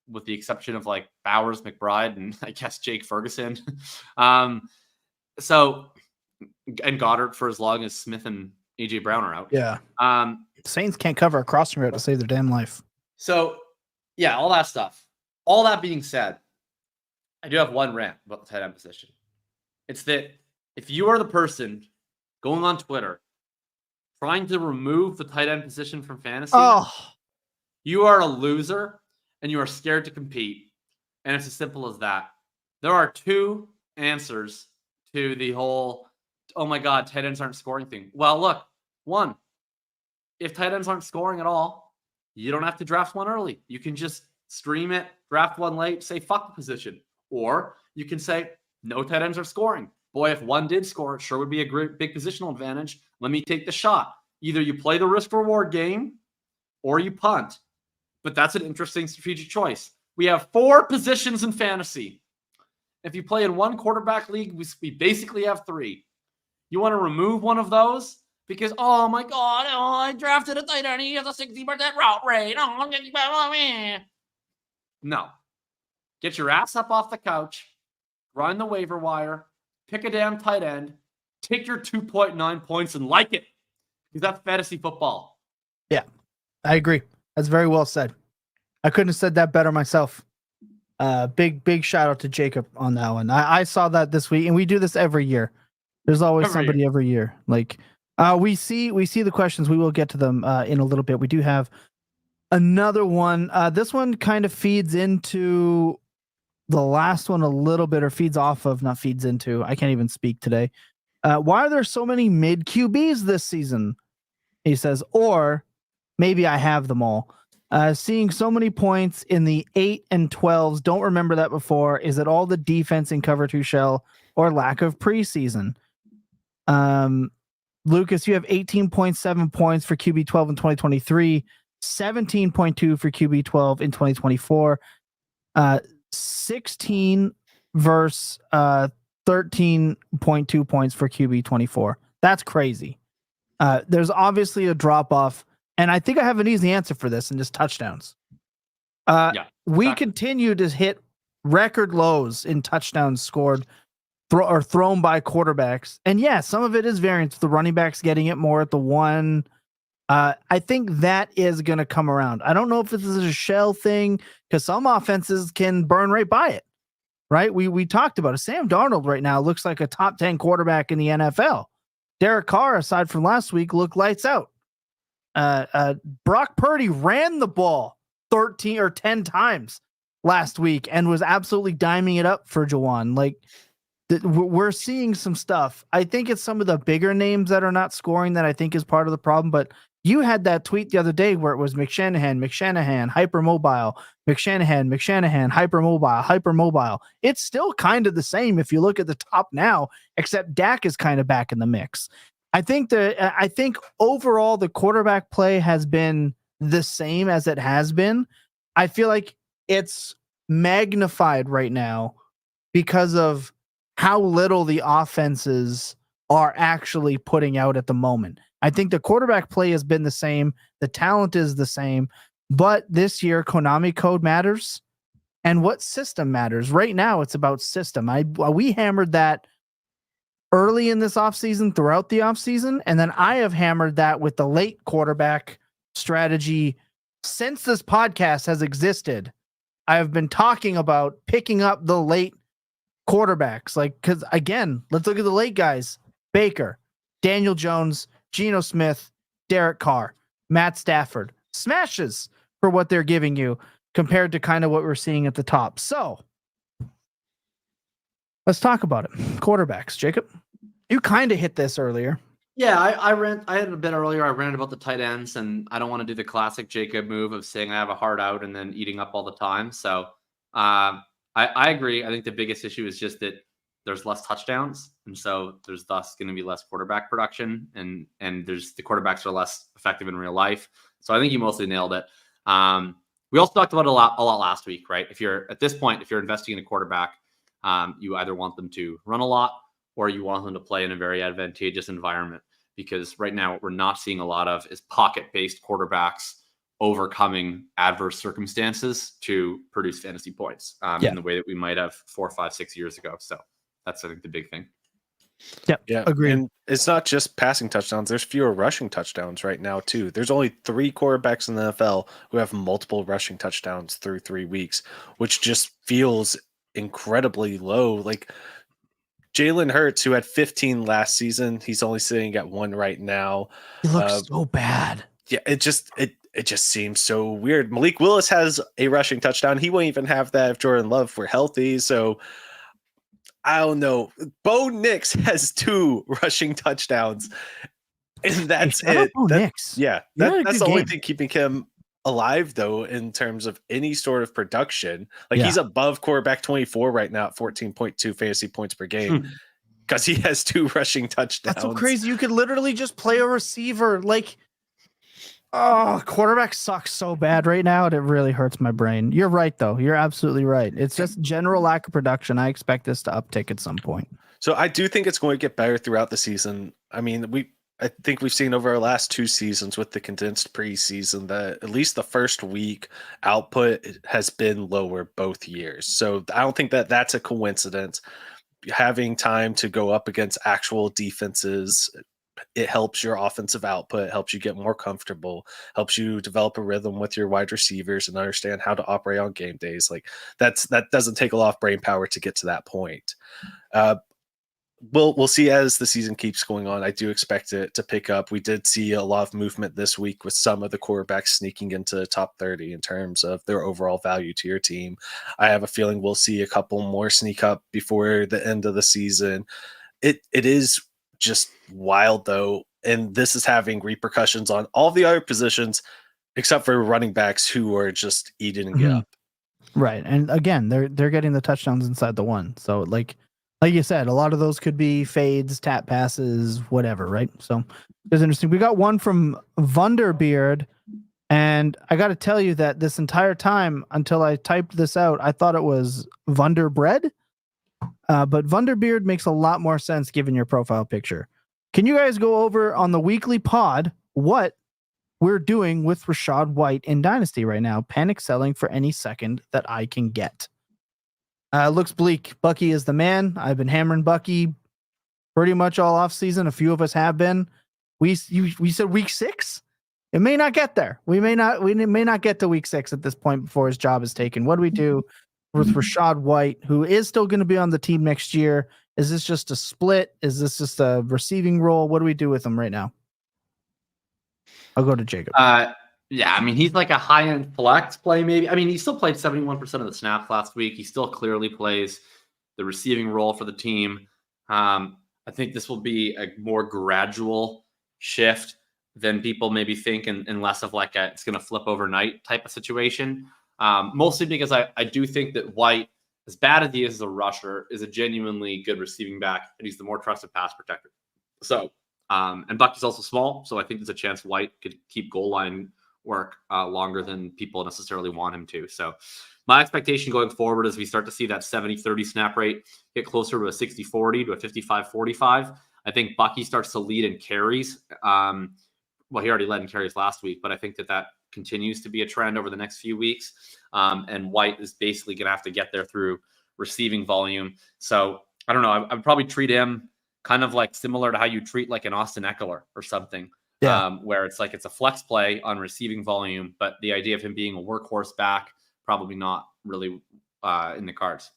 with the exception of like Bowers, McBride, and I guess Jake Ferguson. So and Goedert for as long as Smith and AJ Brown are out. Yeah. Saints can't cover a crossing route to save their damn life. So yeah, all that stuff. All that being said, I do have one rant about the tight end position. It's that if you are the person going on Twitter, trying to remove the tight end position from fantasy, you are a loser and you are scared to compete. And it's as simple as that. There are two answers to the whole, oh my God, tight ends aren't scoring thing. Well, look, one, if tight ends aren't scoring at all, you don't have to draft one early. You can just stream it, draft one late, say fuck the position. Or you can say, no tight ends are scoring. Boy, if one did score, it sure would be a great big positional advantage. Let me take the shot. Either you play the risk-reward game or you punt. But that's an interesting strategic choice. We have 4 positions in fantasy. If you play in one quarterback league, we basically have 3. You want to remove one of those? Because, oh my God, I drafted a tight end. He has a 60% route rate. No. Get your ass up off the couch, grind the waiver wire, pick a damn tight end, take your 2.9 points and like it. Because that's fantasy football. Yeah, I agree. That's very well said. I couldn't have said that better myself. Big shout out to Jacob on that one. I saw that this week, and we do this every year. There's always somebody every year. Like we see the questions. We will get to them in a little bit. We do have another one. This one kind of feeds into the last one a little bit, or feeds off of, not feeds into. I can't even speak today. Why are there so many mid QBs this season? He says, or maybe I have them all. Seeing so many points in the 8 and 12s. Don't remember that before. Is it all the defense in cover 2 shell or lack of preseason? Lucas, you have 18.7 points for QB 12 in 2023, 17.2 for QB 12 in 2024, 16 versus 13.2 points for QB 24. That's crazy. There's obviously a drop off. And I think I have an easy answer for this, and just touchdowns. We continue to hit record lows in touchdowns scored or thrown by quarterbacks. And yeah, some of it is variance. The running backs getting it more at the 1. I think that is going to come around. I don't know if this is a shell thing, because some offenses can burn right by it. Right? We talked about it. Sam Darnold right now looks like a top 10 quarterback in the NFL. Derek Carr, aside from last week, looked lights out. Brock Purdy ran the ball 13 or 10 times last week and was absolutely diming it up for Jawan. Like, we're seeing some stuff. I think it's some of the bigger names that are not scoring that I think is part of the problem. But you had that tweet the other day where it was McShanahan, hypermobile, McShanahan, hypermobile. It's still kind of the same if you look at the top now, except Dak is kind of back in the mix. I think overall the quarterback play has been the same as it has been. I feel like it's magnified right now because of how little the offenses are actually putting out at the moment. I think the quarterback play has been the same. The talent is the same, but this year Konami code matters and what system matters. Right now it's about system. We hammered that early in this offseason, throughout the offseason, and then I have hammered that with the late quarterback strategy since this podcast has existed. I have been talking about picking up the late quarterbacks. Like, because again, let's look at the late guys. Baker, Daniel Jones, Geno Smith, Derek Carr, Matt Stafford. Smashes for what they're giving you compared to kind of what we're seeing at the top. So let's talk about it. Quarterbacks, Jacob. You kind of hit this earlier. Yeah, I had a bit earlier. I ranted about the tight ends, and I don't want to do the classic Jacob move of saying I have a hard out and then eating up all the time. So I agree. I think the biggest issue is just that there's less touchdowns, and so there's thus going to be less quarterback production, and there's the quarterbacks are less effective in real life. So I think you mostly nailed it. We also talked about it a lot last week, right? If you're at this point, if you're investing in a quarterback, you either want them to run a lot or you want them to play in a very advantageous environment, because right now what we're not seeing a lot of is pocket-based quarterbacks overcoming adverse circumstances to produce fantasy points in the way that we might have 4, 5, 6 years ago. So that's, I think, the big thing. Yeah, agree. And it's not just passing touchdowns. There's fewer rushing touchdowns right now, too. There's only 3 quarterbacks in the NFL who have multiple rushing touchdowns through 3 weeks, which just feels incredibly low. Like, Jalen Hurts, who had 15 last season, he's only sitting at 1 right now. He looks so bad. Yeah, it just seems so weird. Malik Willis has a rushing touchdown. He won't even have that if Jordan Love were healthy. So I don't know. Bo Nix has 2 rushing touchdowns, and that's it. That's the only thing keeping him alive, though, in terms of any sort of production. Like he's above quarterback 24 right now at 14.2 fantasy points per game because he has 2 rushing touchdowns. That's so crazy. You could literally just play a receiver. Like, quarterback sucks so bad right now. It really hurts my brain. You're right, though. You're absolutely right. It's just general lack of production. I expect this to uptick at some point. So I do think it's going to get better throughout the season. I mean, I think we've seen over our last 2 seasons with the condensed preseason that at least the first week output has been lower both years. So I don't think that that's a coincidence. Having time to go up against actual defenses, it helps your offensive output, helps you get more comfortable, helps you develop a rhythm with your wide receivers and understand how to operate on game days. Like that doesn't take a lot of brain power to get to that point. We'll see as the season keeps going on. I do expect it to pick up. We did see a lot of movement this week with some of the quarterbacks sneaking into the top 30 in terms of their overall value to your team. I have a feeling we'll see a couple more sneak up before the end of the season. It is just wild, though, and this is having repercussions on all the other positions except for running backs who are just eating it up. Right, and again, they're getting the touchdowns inside the 1. So like you said, a lot of those could be fades, tap passes, whatever, right? So it's interesting. We got one from Vunderbeard, and I got to tell you that this entire time until I typed this out, I thought it was Vunderbread. But Vunderbeard makes a lot more sense given your profile picture. Can you guys go over on the weekly pod what we're doing with Rachaad White in Dynasty right now? Panic selling for any second that I can get. Looks bleak. Bucky is the man. I've been hammering Bucky pretty much all off season. A few of us have been. We said week 6. It may not get there. We may not get to week 6 at this point before his job is taken. What do we do with Rachaad White, who is still going to be on the team next year? Is this just a split? Is this just a receiving role? What do we do with him right now? I'll go to Jacob. Yeah, I mean, he's like a high-end flex play, maybe. I mean, he still played 71% of the snaps last week. He still clearly plays the receiving role for the team. I think this will be a more gradual shift than people maybe think, and less of like it's going to flip overnight type of situation. Mostly because I do think that White, as bad as he is as a rusher, is a genuinely good receiving back, and he's the more trusted pass protector. So, and Bucky's also small, so I think there's a chance White could keep goal line work longer than people necessarily want him to. So my expectation going forward is we start to see that 70-30 snap rate get closer to a 60-40 to a 55-45. I think Bucky starts to lead in carries. Well, he already led in carries last week, but I think that continues to be a trend over the next few weeks. And White is basically going to have to get there through receiving volume. So I don't know. I would probably treat him kind of like similar to how you treat like an Austin Eckler or something. Yeah. Where it's like it's a flex play on receiving volume, but the idea of him being a workhorse back, probably not really in the cards.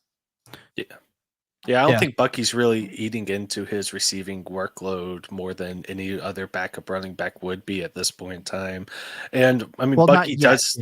Yeah, I don't think Bucky's really eating into his receiving workload more than any other backup running back would be at this point in time. And I mean, Bucky does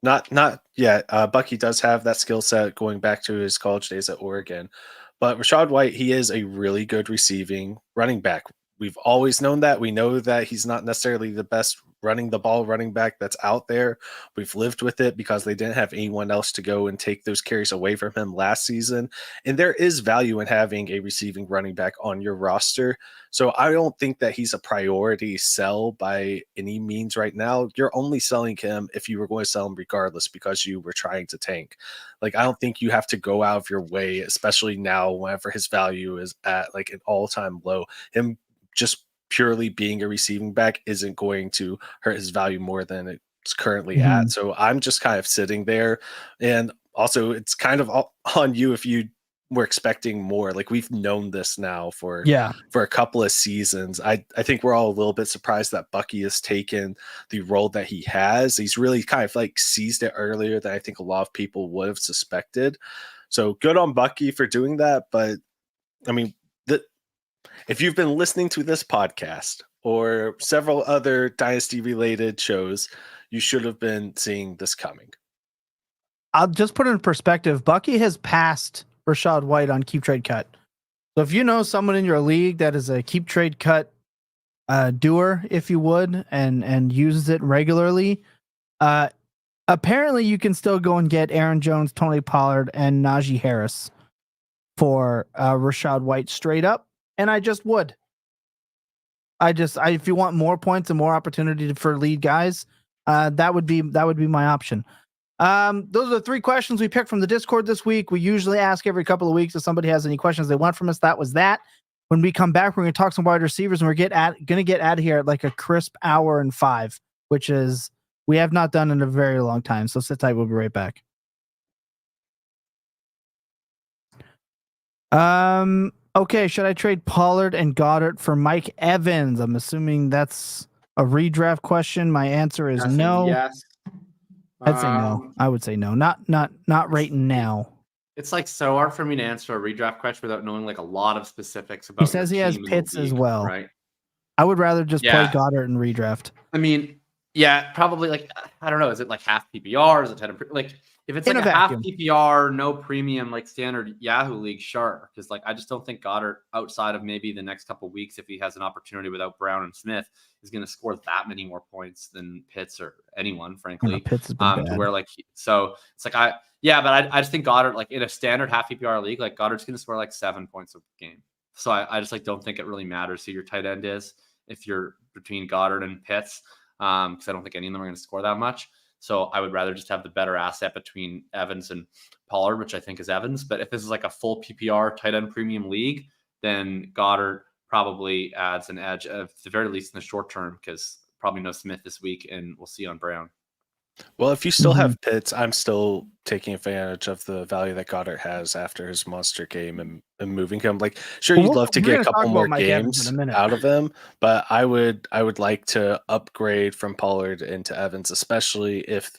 not yet. Bucky does have that skill set going back to his college days at Oregon. But Rachaad White, he is a really good receiving running back. We've always known that. We know that he's not necessarily the best running the ball running back that's out there. We've lived with it because they didn't have anyone else to go and take those carries away from him last season. And there is value in having a receiving running back on your roster. So I don't think that he's a priority sell by any means right now. You're only selling him if you were going to sell him regardless because you were trying to tank. Like, I don't think you have to go out of your way, especially now whenever his value is at like an all-time low. Him just purely being a receiving back isn't going to hurt his value more than it's currently at. So I'm just kind of sitting there. And also it's kind of on you if you were expecting more. Like, we've known this now for a couple of seasons. I think we're all a little bit surprised that Bucky has taken the role that he has. He's really kind of like seized it earlier than I think a lot of people would have suspected. So good on Bucky for doing that. But I mean, If you've been listening to this podcast or several other Dynasty related shows, you should have been seeing this coming. I'll just put it in perspective. Bucky has passed Rachaad White on keep trade cut. So if you know someone in your league that is a keep trade cut doer, if you would, and uses it regularly, apparently you can still go and get Aaron Jones, Tony Pollard, and Najee Harris for Rachaad White straight up. And I just would. If you want more points and more opportunity for lead guys, that would be my option. Those are the 3 questions we picked from the Discord this week. We usually ask every couple of weeks if somebody has any questions they want from us. That was that. When we come back, we're going to talk some wide receivers, and we're going to get out of here at like a crisp hour and 5, which is we have not done in a very long time. So sit tight. We'll be right back. Okay. Should I trade Pollard and Goedert for Mike Evans? I'm assuming that's a redraft question. My answer is no. Yes. I'd say no. I would say no. Not right now. It's like so hard for me to answer a redraft question without knowing like a lot of specifics about. He says he has Pitts as well, right? I would rather just play Goedert and redraft. I mean, yeah, probably like I don't know. Is it like half PPR? Is it 10? Like if it's like a half PPR, no premium, like standard Yahoo league, sure. Because like I just don't think Goedert, outside of maybe the next couple of weeks, if he has an opportunity without Brown and Smith, is going to score that many more points than Pitts or anyone, frankly. Pitts has been bad. To where like so it's like I just think Goedert, like in a standard half PPR league, like Goddard's going to score like 7 points a game. So I just like don't think it really matters who your tight end is if you're between Goedert and Pitts, because I don't think any of them are going to score that much. So I would rather just have the better asset between Evans and Pollard, which I think is Evans. But if this is like a full PPR tight end premium league, then Goedert probably adds an edge, at the very least in the short term, because probably no Smith this week, and we'll see on Brown. Well, if you still have Pitts, I'm still taking advantage of the value that Goedert has after his monster game and moving him. Like, sure, you'd love to get a couple more games out of him, but I would like to upgrade from Pollard into Evans, especially if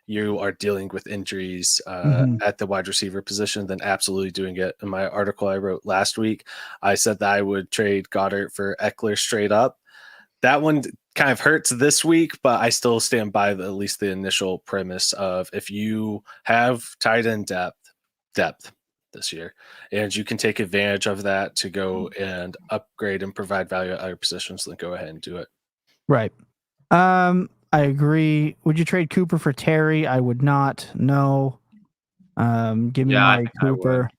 you are dealing with injuries at the wide receiver position, then absolutely doing it. In my article I wrote last week, I said that I would trade Goedert for Eckler straight up. That one kind of hurts this week, but I still stand by at least the initial premise of if you have tight end depth this year, and you can take advantage of that to go and upgrade and provide value at other positions, then go ahead and do it. Right. I agree. Would you trade Cooper for Terry? I would not. No. Give me Amari Cooper.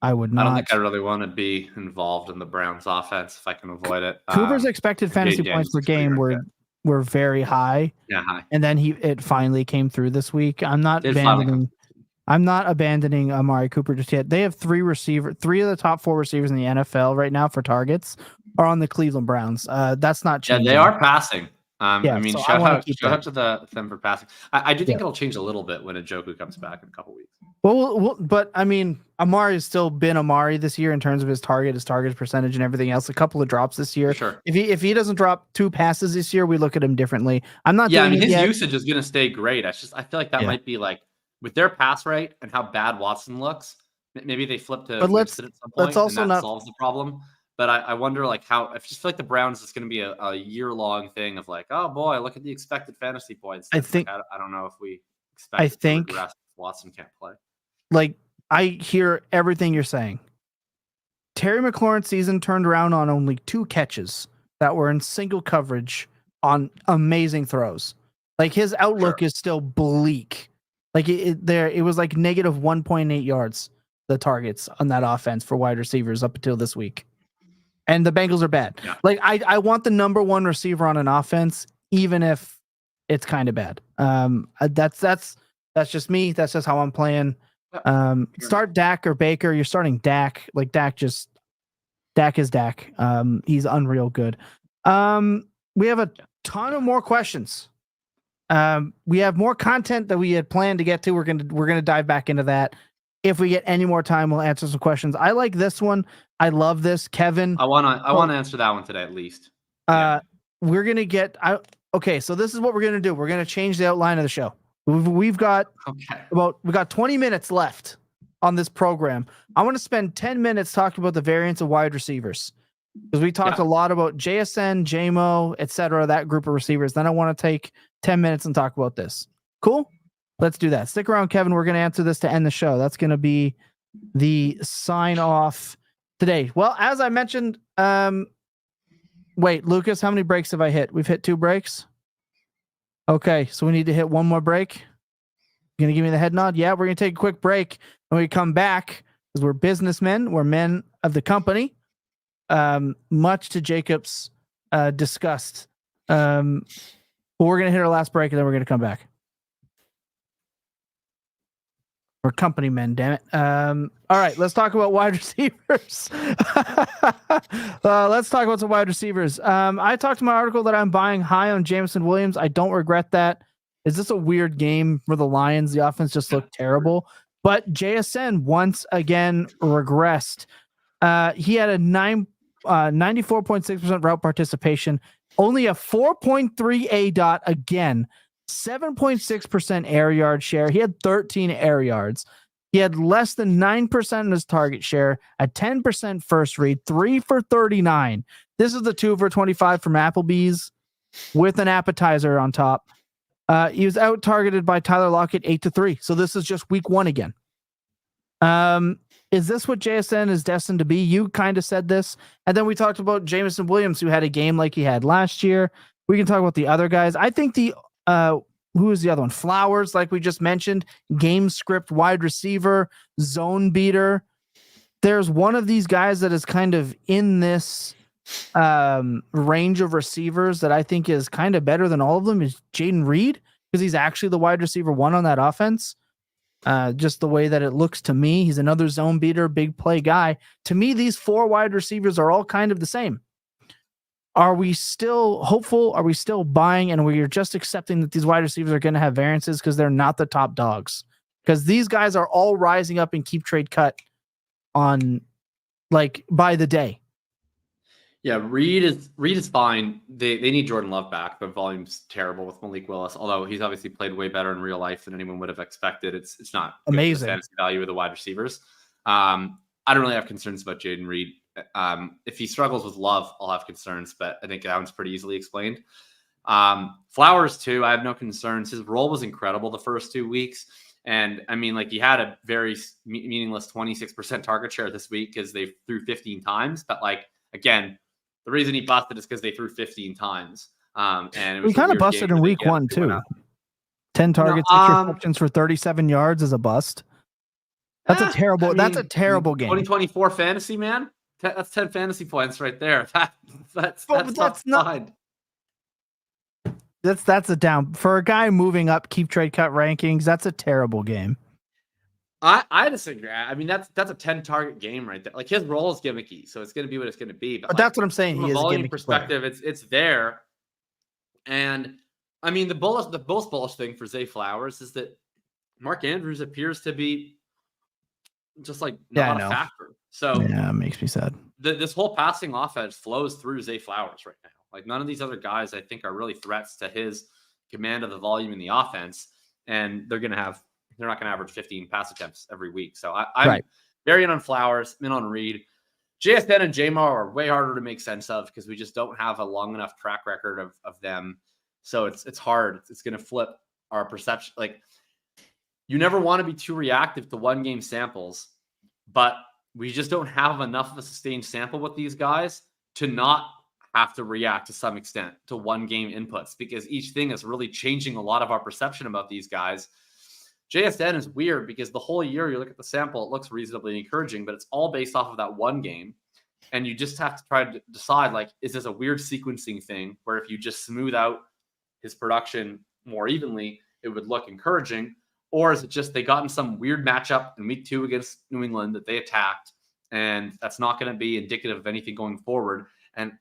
I would not. I don't think I really want to be involved in the Browns offense if I can avoid it. Cooper's expected fantasy points per game were very high. Yeah, high. And then it finally came through this week. I'm not abandoning Amari Cooper just yet. They have 3 of the top 4 receivers in the NFL right now for targets are on the Cleveland Browns. That's not changing. Yeah, they are passing. I mean, so shout out to them for passing. I do think it'll change a little bit when Njoku comes back in a couple weeks. Well, but I mean, Amari has still been Amari this year in terms of his target percentage and everything else. A couple of drops this year. Sure. If he doesn't drop 2 passes this year, we look at him differently. I'm not. Yeah, I mean, his usage is going to stay great. I feel like that might be like with their pass rate and how bad Watson looks. Maybe they flip to. But let's also and that not solves the problem. But I wonder like how I just feel like the Browns is going to be a year-long thing of like, oh boy, look at the expected fantasy points. I think I don't know if we expect. Watson can't play. Like I hear everything you're saying. Terry McLaurin's season turned around on only 2 catches that were in single coverage on amazing throws. Like his outlook is still bleak. Like it was like negative 1.8 yards the targets on that offense for wide receivers up until this week. And the Bengals are bad. Yeah. Like I want the number 1 receiver on an offense, even if it's kind of bad. That's just me. That's just how I'm playing. Start Dak or Baker. You're starting Dak. Like Dak is Dak. He's unreal good. We have a ton of more questions. We have more content that we had planned to get to. We're gonna dive back into that. If we get any more time, we'll answer some questions. I like this one. I love this, Kevin. I want to answer that one today at least. We're gonna get. Okay, so this is what we're gonna do. We're gonna change the outline of the show. We've got 20 minutes left on this program. I want to spend 10 minutes talking about the variance of wide receivers. because we talked a lot about JSN, JMO, etc., that group of receivers. Then I want to take 10 minutes and talk about this. Cool? Let's do that. Stick around, Kevin. We're going to answer this to end the show. That's going to be the sign off today. Well, as I mentioned, wait, Lucas, how many breaks have I hit? We've hit 2 breaks. Okay, so we need to hit one more break. You going to give me the head nod? Yeah, we're going to take a quick break. When we come back, because we're businessmen, we're men of the company, much to Jacob's disgust. But we're going to hit our last break, and then we're going to come back. We're company men, damn it. All right, let's talk about wide receivers. Let's talk about some wide receivers. I talked in my article that I'm buying high on Jameson Williams. I don't regret that. Is this a weird game for the Lions? The offense just looked terrible. But JSN once again regressed. He had a 94.6% route participation, only a 4.3 A dot again. 7.6% air yard share. He had 13 air yards. He had less than 9% in his target share, a 10% first read, 3 for 39. This is the 2 for 25 from Applebee's with an appetizer on top. He was out targeted by Tyler Lockett 8-3. So this is just week 1 again. Is this what JSN is destined to be? You kind of said this. And then we talked about Jameson Williams, who had a game like he had last year. We can talk about the other guys. I think who is the other one? Flowers, like we just mentioned, game script wide receiver, zone beater. There's one of these guys that is kind of in this range of receivers that I think is kind of better than all of them is Jayden Reed, because he's actually the wide receiver 1 on that offense. Just the way that it looks to me. He's another zone beater, big play guy. To me, these 4 wide receivers are all kind of the same. Are we still hopeful? Are we still buying? And we're just accepting that these wide receivers are going to have variances because they're not the top dogs. Because these guys are all rising up in keep trade cut on like by the day. Yeah, Reed is fine. They need Jordan Love back. The volume's terrible with Malik Willis, although he's obviously played way better in real life than anyone would have expected. It's not amazing fantasy value of the wide receivers. I don't really have concerns about Jayden Reed. If he struggles with Love, I'll have concerns, but I think that one's pretty easily explained. Flowers too, I have no concerns. His role was incredible the first 2 weeks. And I mean, like, he had a very meaningless 26% target share this week because they threw 15 times. But like, again, the reason he busted is because they threw 15 times. And it was we kind of busted in week 1 too. 10 targets, 6 receptions for 37 yards is a bust. That's a terrible. That's a terrible game. 2024 fantasy, man. That's 10 fantasy points right there. That's not fine. That's a down for a guy moving up keep trade cut rankings. That's a terrible game. I disagree. I mean, that's a 10 target game right there. Like, his role is gimmicky, so it's going to be what it's going to be. But like, that's what I'm saying. From a volume perspective, it's there. And I mean, the most bullish thing for Zay Flowers is that Mark Andrews appears to be just like not a factor. So yeah, it makes me sad. This whole passing offense flows through Zay Flowers right now. Like, none of these other guys, I think, are really threats to his command of the volume in the offense. And they're not going to average 15 pass attempts every week. So I'm very in on Flowers, in on Reed. JSN and JMO are way harder to make sense of because we just don't have a long enough track record of them. So it's hard. It's going to flip our perception. Like, you never want to be too reactive to 1 game samples, but we just don't have enough of a sustained sample with these guys to not have to react to some extent to 1 game inputs, because each thing is really changing a lot of our perception about these guys. JSN is weird because the whole year you look at the sample, it looks reasonably encouraging, but it's all based off of that 1 game. And you just have to try to decide, like, is this a weird sequencing thing where if you just smooth out his production more evenly, it would look encouraging? Or is it just they got in some weird matchup in week 2 against New England that they attacked, and that's not going to be indicative of anything going forward? And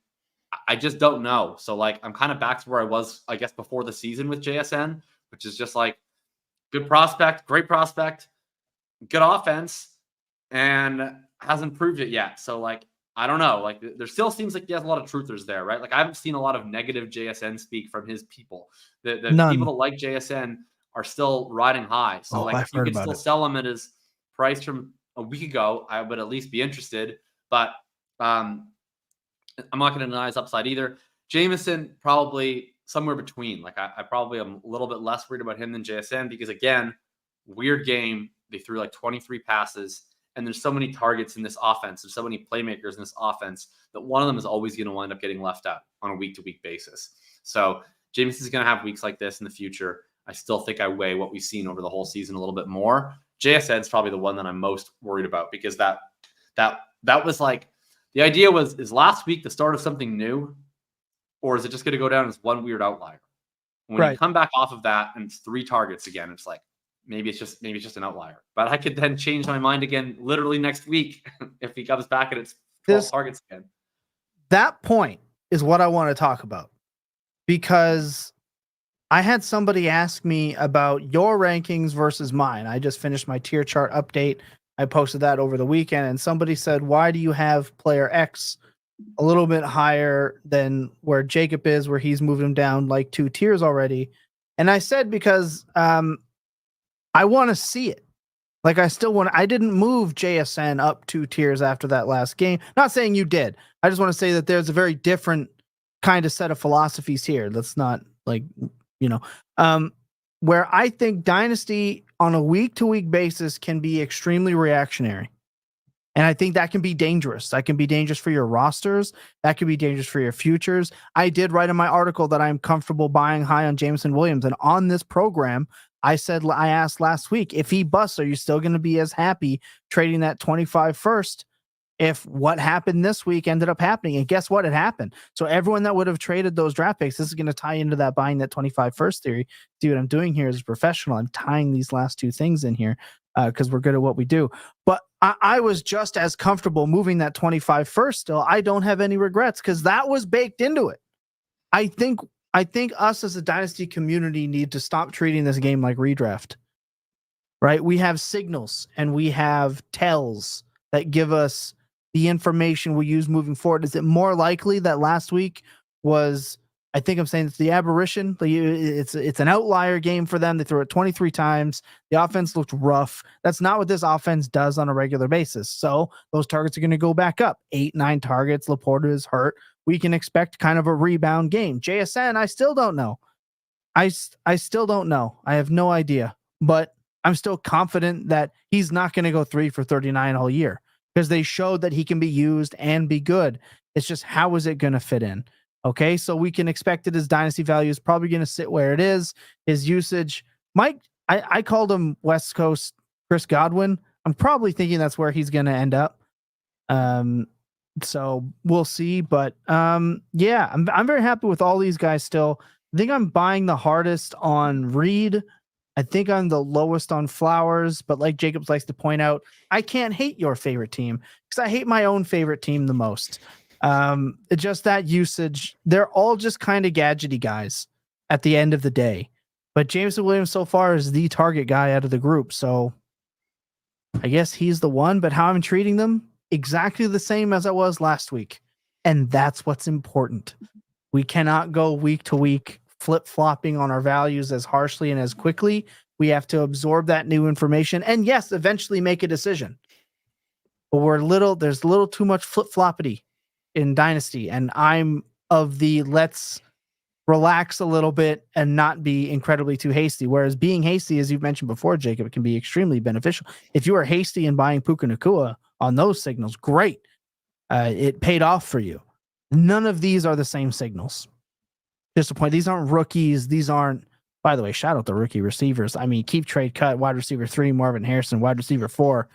I just don't know. So, like, I'm kind of back to where I was, I guess, before the season with JSN, which is just like, good prospect, great prospect, good offense, and hasn't proved it yet. So, like, I don't know. Like, there still seems like he has a lot of truthers there, right? Like, I haven't seen a lot of negative JSN speak from his people. The people that like JSN are still riding high. So, like, if you could still sell him at his price from a week ago, I would at least be interested. But I'm not going to deny his upside either. Jameson, probably somewhere between. Like I probably am a little bit less worried about him than JSN because, again, weird game. They threw like 23 passes, and there's so many targets in this offense. There's so many playmakers in this offense that one of them is always going to wind up getting left out on a week-to-week basis. So Jameson's going to have weeks like this in the future. I still think I weigh what we've seen over the whole season a little bit more. JSN's probably the one that I'm most worried about because that was like the idea is last week the start of something new, or is it just going to go down as one weird outlier? When you come back off of that and it's 3 targets again, it's like maybe it's just an outlier. But I could then change my mind again literally next week if he comes back and it's 12 targets again. That point is what I want to talk about because I had somebody ask me about your rankings versus mine. I just finished my tier chart update. I posted that over the weekend, and somebody said, why do you have player X a little bit higher than where Jacob is, where he's moved him down like 2 tiers already? And I said, because I want to see it. Like I didn't move JSN up 2 tiers after that last game. Not saying you did. I just want to say that there's a very different kind of set of philosophies here. Let's not where I think Dynasty on a week-to-week basis can be extremely reactionary. And I think that can be dangerous. That can be dangerous for your rosters. That can be dangerous for your futures. I did write in my article that I'm comfortable buying high on Jameson Williams. And on this program, I asked last week, if he busts, are you still going to be as happy trading that 25 first if what happened this week ended up happening? And guess what? It happened. So everyone that would have traded those draft picks, this is going to tie into that buying that 25 first theory. See what I'm doing here as a professional. I'm tying these last 2 things in here because we're good at what we do. But I was just as comfortable moving that 25 first still. I don't have any regrets because that was baked into it. I think us as a Dynasty community need to stop treating this game like redraft, right? We have signals and we have tells that give us the information we use moving forward. Is it more likely that last week was, I think I'm saying it's the aberration. It's an outlier game for them. They threw it 23 times. The offense looked rough. That's not what this offense does on a regular basis. So those targets are going to go back up. 8-9 targets. Laporta is hurt. We can expect kind of a rebound game. JSN, I still don't know. I still don't know. I have no idea. But I'm still confident that he's not going to go 3 for 39 all year because they showed that he can be used and be good. It's just how is it going to fit in? Okay, so we can expect that his dynasty value is probably going to sit where it is. His usage, I called him West Coast Chris Godwin. I'm probably thinking that's where he's going to end up. So we'll see. But yeah, I'm very happy with all these guys still. I think I'm buying the hardest on Reed. I think I'm the lowest on Flowers. But like Jacobs likes to point out, I can't hate your favorite team because I hate my own favorite team the most. Just that usage, they're all just kind of gadgety guys at the end of the day. But Jameson Williams so far is the target guy out of the group. So I guess he's the one, but how I'm treating them, exactly the same as I was last week. And that's what's important. We cannot go week to week flip-flopping on our values as harshly and as quickly. We have to absorb that new information and yes, eventually make a decision. But there's a little too much flip-floppity in Dynasty, and I'm of the let's relax a little bit and not be incredibly too hasty. Whereas being hasty, as you've mentioned before, Jacob, it can be extremely beneficial. If you are hasty in buying Puka Nacua on those signals, great. It paid off for you. None of these are the same signals. Just a point. These aren't rookies. These aren't, by the way, shout out the rookie receivers. I mean, keep trade cut, wide receiver 3, Marvin Harrison, wide receiver 4,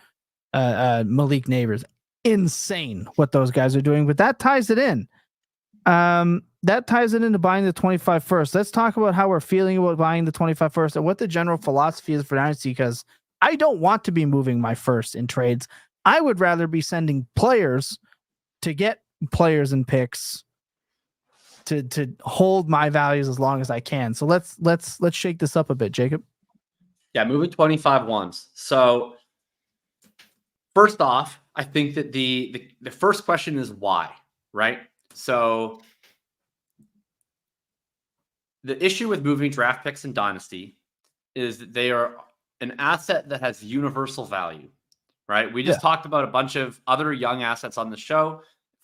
Malik Neighbors. Insane what those guys are doing, but that ties it in. That ties it into buying the 25 first. Let's talk about how we're feeling about buying the 25 first and what the general philosophy is for Dynasty, because I don't want to be moving my first in trades. I would rather be sending players to get players and picks to hold my values as long as I can. So let's shake this up a bit, Jacob. Yeah, moving 25 once. So first off, I think that the first question is why, right? So the issue with moving draft picks in Dynasty is that they are an asset that has universal value, right? We just talked about a bunch of other young assets on the show.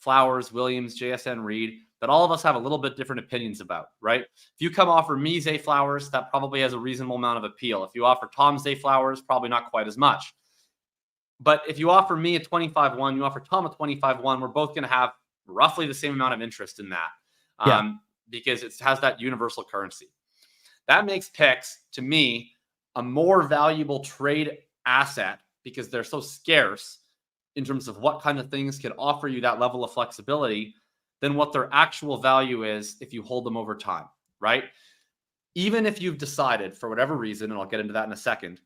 Flowers, Williams, JSN, Reed, that all of us have a little bit different opinions about, right? If you come offer me Zay Flowers, that probably has a reasonable amount of appeal. If you offer Tom Zay Flowers, probably not quite as much. But if you offer me a 25-1, you offer Tom a 25-1, we're both going to have roughly the same amount of interest in that because it has that universal currency. That makes picks, to me, a more valuable trade asset because they're so scarce in terms of what kind of things can offer you that level of flexibility than what their actual value is if you hold them over time, right? Even if you've decided for whatever reason, and I'll get into that in a second,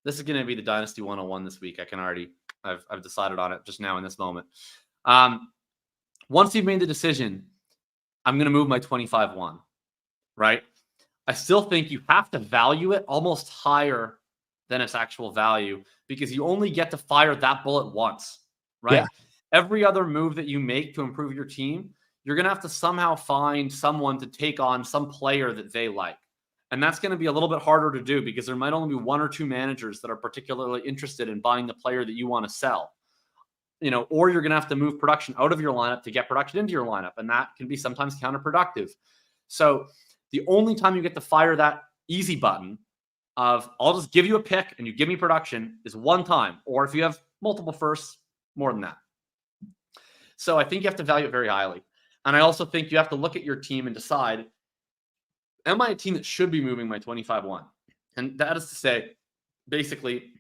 this is going to be the Dynasty 101 this week. I've decided on it just now in this moment. Once you've made the decision, I'm going to move my 25-1, right? I still think you have to value it almost higher than its actual value because you only get to fire that bullet once, right? Yeah. Every other move that you make to improve your team, you're going to have to somehow find someone to take on some player that they like. And that's going to be a little bit harder to do because there might only be one or two managers that are particularly interested in buying the player that you want to sell. Or you're going to have to move production out of your lineup to get production into your lineup. And that can be sometimes counterproductive. So the only time you get to fire that easy button of I'll just give you a pick and you give me production is one time. Or if you have multiple firsts, more than that. So I think you have to value it very highly. And I also think you have to look at your team and decide, am I a team that should be moving my 25-1? And that is to say, basically,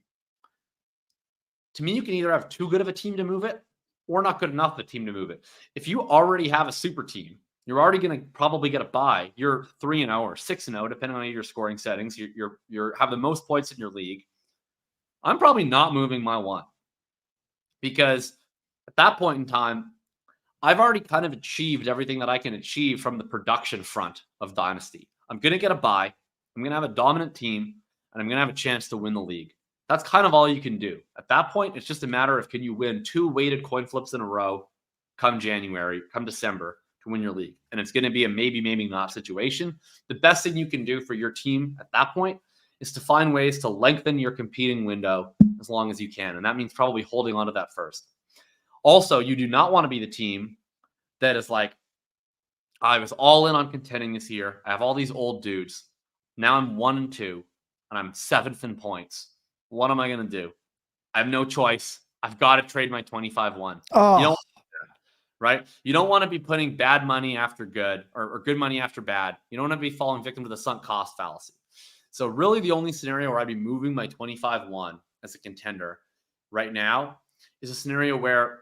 to me, you can either have too good of a team to move it or not good enough of a team to move it. If you already have a super team, you're already going to probably get a bye. You're 3-0 or 6-0, depending on your scoring settings. You're have the most points in your league. I'm probably not moving my 1 because at that point in time, I've already kind of achieved everything that I can achieve from the production front of Dynasty. I'm going to get a bye. I'm going to have a dominant team, and I'm going to have a chance to win the league. That's kind of all you can do. At that point, it's just a matter of can you win 2 weighted coin flips in a row come January, come December to win your league. And it's going to be a maybe, maybe not situation. The best thing you can do for your team at that point is to find ways to lengthen your competing window as long as you can. And that means probably holding on to that first. Also, you do not want to be the team that is like, I was all in on contending this year. I have all these old dudes. Now I'm 1-2, and I'm 7th in points. What am I going to do? I have no choice. I've got to trade my 25-1. Oh. You don't want that, right? You don't want to be putting bad money after good or good money after bad. You don't want to be falling victim to the sunk cost fallacy. So really the only scenario where I'd be moving my 25-1 as a contender right now is a scenario where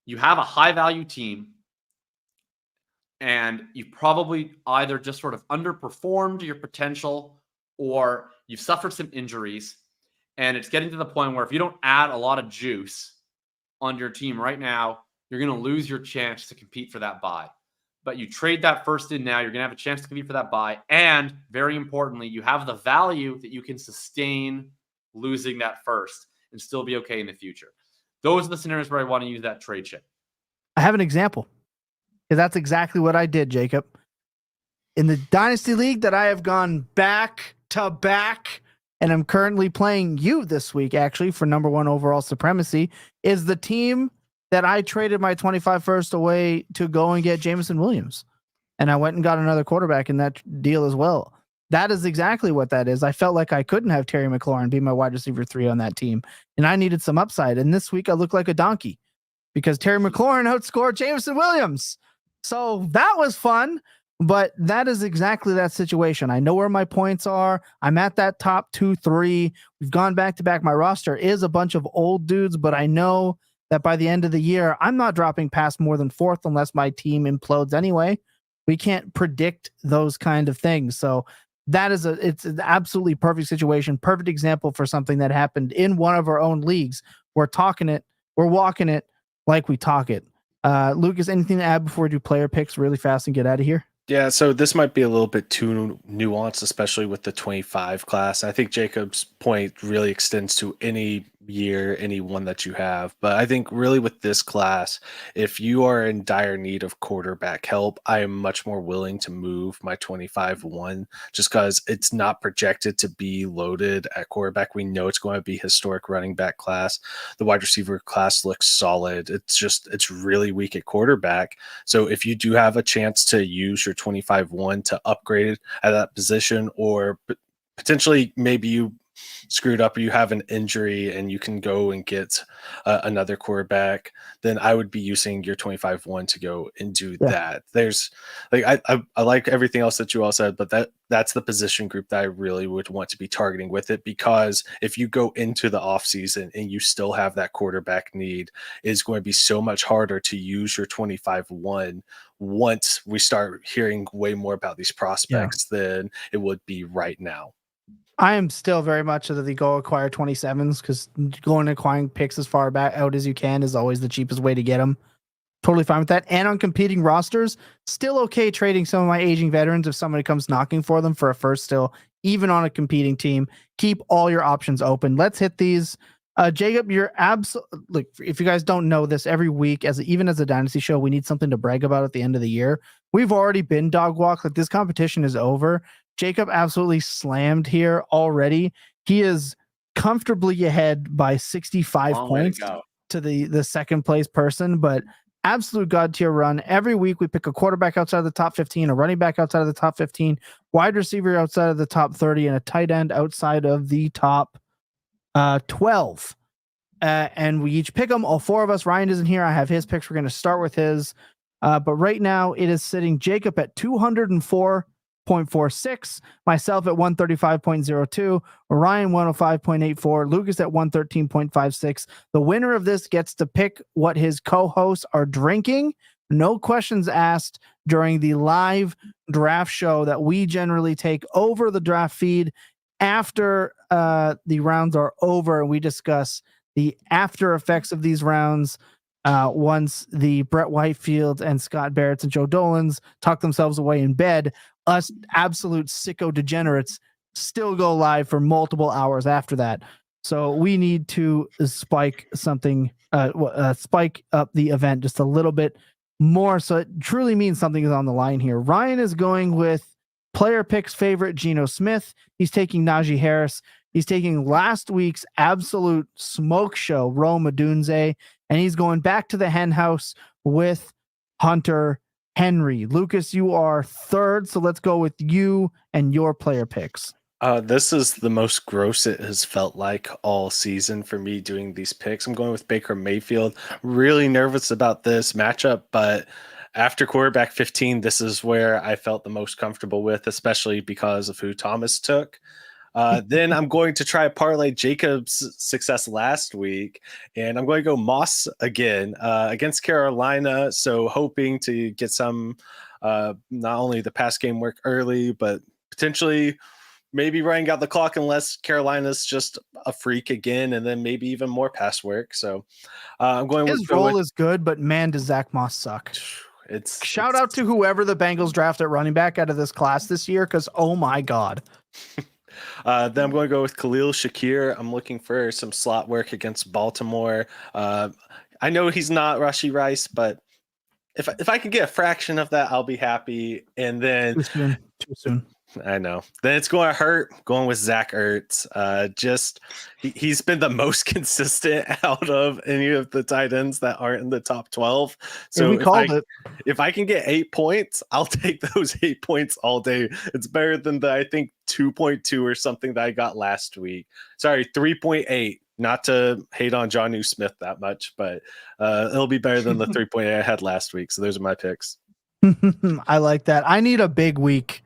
you have a high value team and you probably either just sort of underperformed your potential or you've suffered some injuries. And it's getting to the point where if you don't add a lot of juice on your team right now, you're going to lose your chance to compete for that bye. But you trade that first in now, you're going to have a chance to compete for that bye. And very importantly, you have the value that you can sustain losing that first and still be okay in the future. Those are the scenarios where I want to use that trade chip. I have an example because that's exactly what I did, Jacob. In the Dynasty League that I have gone back to back, and I'm currently playing you this week, actually, for number 1 overall supremacy, is the team that I traded my 25 first away to go and get Jameson Williams. And I went and got another quarterback in that deal as well. That is exactly what that is. I felt like I couldn't have Terry McLaurin be my wide receiver 3 on that team, and I needed some upside. And this week I look like a donkey because Terry McLaurin outscored Jameson Williams. So that was fun, but that is exactly that situation. I know where my points are. I'm at that top 2-3. We've gone back to back. My roster is a bunch of old dudes, but I know that by the end of the year, I'm not dropping past more than 4th unless my team implodes anyway. We can't predict those kind of things. So it's an absolutely perfect situation, perfect example for something that happened in one of our own leagues. We're talking it, we're walking it like we talk it. Lucas, anything to add before we do player picks really fast and get out of here? Yeah, so this might be a little bit too nuanced, especially with the 25 class. I think Jacob's point really extends to any year any one that you have. But I think really with this class, if you are in dire need of quarterback help, I am much more willing to move my 25-1 just because it's not projected to be loaded at quarterback. We know it's going to be historic running back class. The wide receiver class looks solid. It's really weak at quarterback. So if you do have a chance to use your 25-1 to upgrade at that position, or potentially maybe you screwed up or you have an injury and you can go and get another quarterback, then I would be using your 25-1 to go and do that. There's like I like everything else that you all said, but that's the position group that I really would want to be targeting with it, because if you go into the offseason and you still have that quarterback need, it's going to be so much harder to use your 25-1 once we start hearing way more about these prospects than it would be right now. I am still very much of the go acquire 27s, because going and acquiring picks as far back out as you can is always the cheapest way to get them. Totally fine with that. And on competing rosters, still okay trading some of my aging veterans if somebody comes knocking for them for a first still, even on a competing team. Keep all your options open. Let's hit these. Jacob, you're look, if you guys don't know this, every week, even as a Dynasty show, we need something to brag about at the end of the year. We've already been dog walk. Like, this competition is over. Jacob absolutely slammed here already. He is comfortably ahead by 65 points to the second place person, but absolute god tier run. Every week we pick a quarterback outside of the top 15, a running back outside of the top 15, wide receiver outside of the top 30, and a tight end outside of the top 12. And we each pick them. All four of us. Ryan isn't here. I have his picks. We're going to start with his. But right now it is sitting Jacob at 204.46, myself at 135.02, Ryan 105.84, Lucas at 113.56. The winner of this gets to pick what his co-hosts are drinking. No questions asked during the live draft show that we generally take over the draft feed after the rounds are over, and we discuss the after effects of these rounds. Once the Brett Whitefield and Scott Barrett's and Joe Dolan's tuck themselves away in bed, us absolute sicko degenerates still go live for multiple hours after that. So we need to spike something, spike up the event just a little bit more, so it truly means something is on the line here. Ryan is going with player picks favorite Geno Smith. He's taking Najee Harris. He's taking last week's absolute smoke show, Rome Odunze, and he's going back to the hen house with Hunter Henry. Lucas, you are third, so let's go with you and your player picks. This is the most gross it has felt like all season for me doing these picks. I'm going with Baker Mayfield. Really nervous about this matchup, but after quarterback 15, this is where I felt the most comfortable with, especially because of who Thomas took. Then I'm going to try to parlay Jacob's success last week, and I'm going to go Moss again against Carolina. So hoping to get some, not only the pass game work early, but potentially maybe running out the clock unless Carolina's just a freak again, and then maybe even more pass work. So I'm going with his role is good, but man, does Zach Moss suck. Shout out to whoever the Bengals draft at running back out of this class this year, because oh my god. Then I'm going to go with Khalil Shakir. I'm looking for some slot work against Baltimore. I know he's not Rashee Rice, but if I can get a fraction of that, I'll be happy. And then too soon. I know. Then it's going to hurt. Going with Zach Ertz. He's been the most consistent out of any of the tight ends that aren't in the top 12. So if I can get 8 points, I'll take those 8 points all day. It's better than the, I think, 2.2 or something that I got last week. Sorry, 3.8. Not to hate on Jonnu Smith that much, but it'll be better than the 3.8 I had last week. So those are my picks. I like that. I need a big week.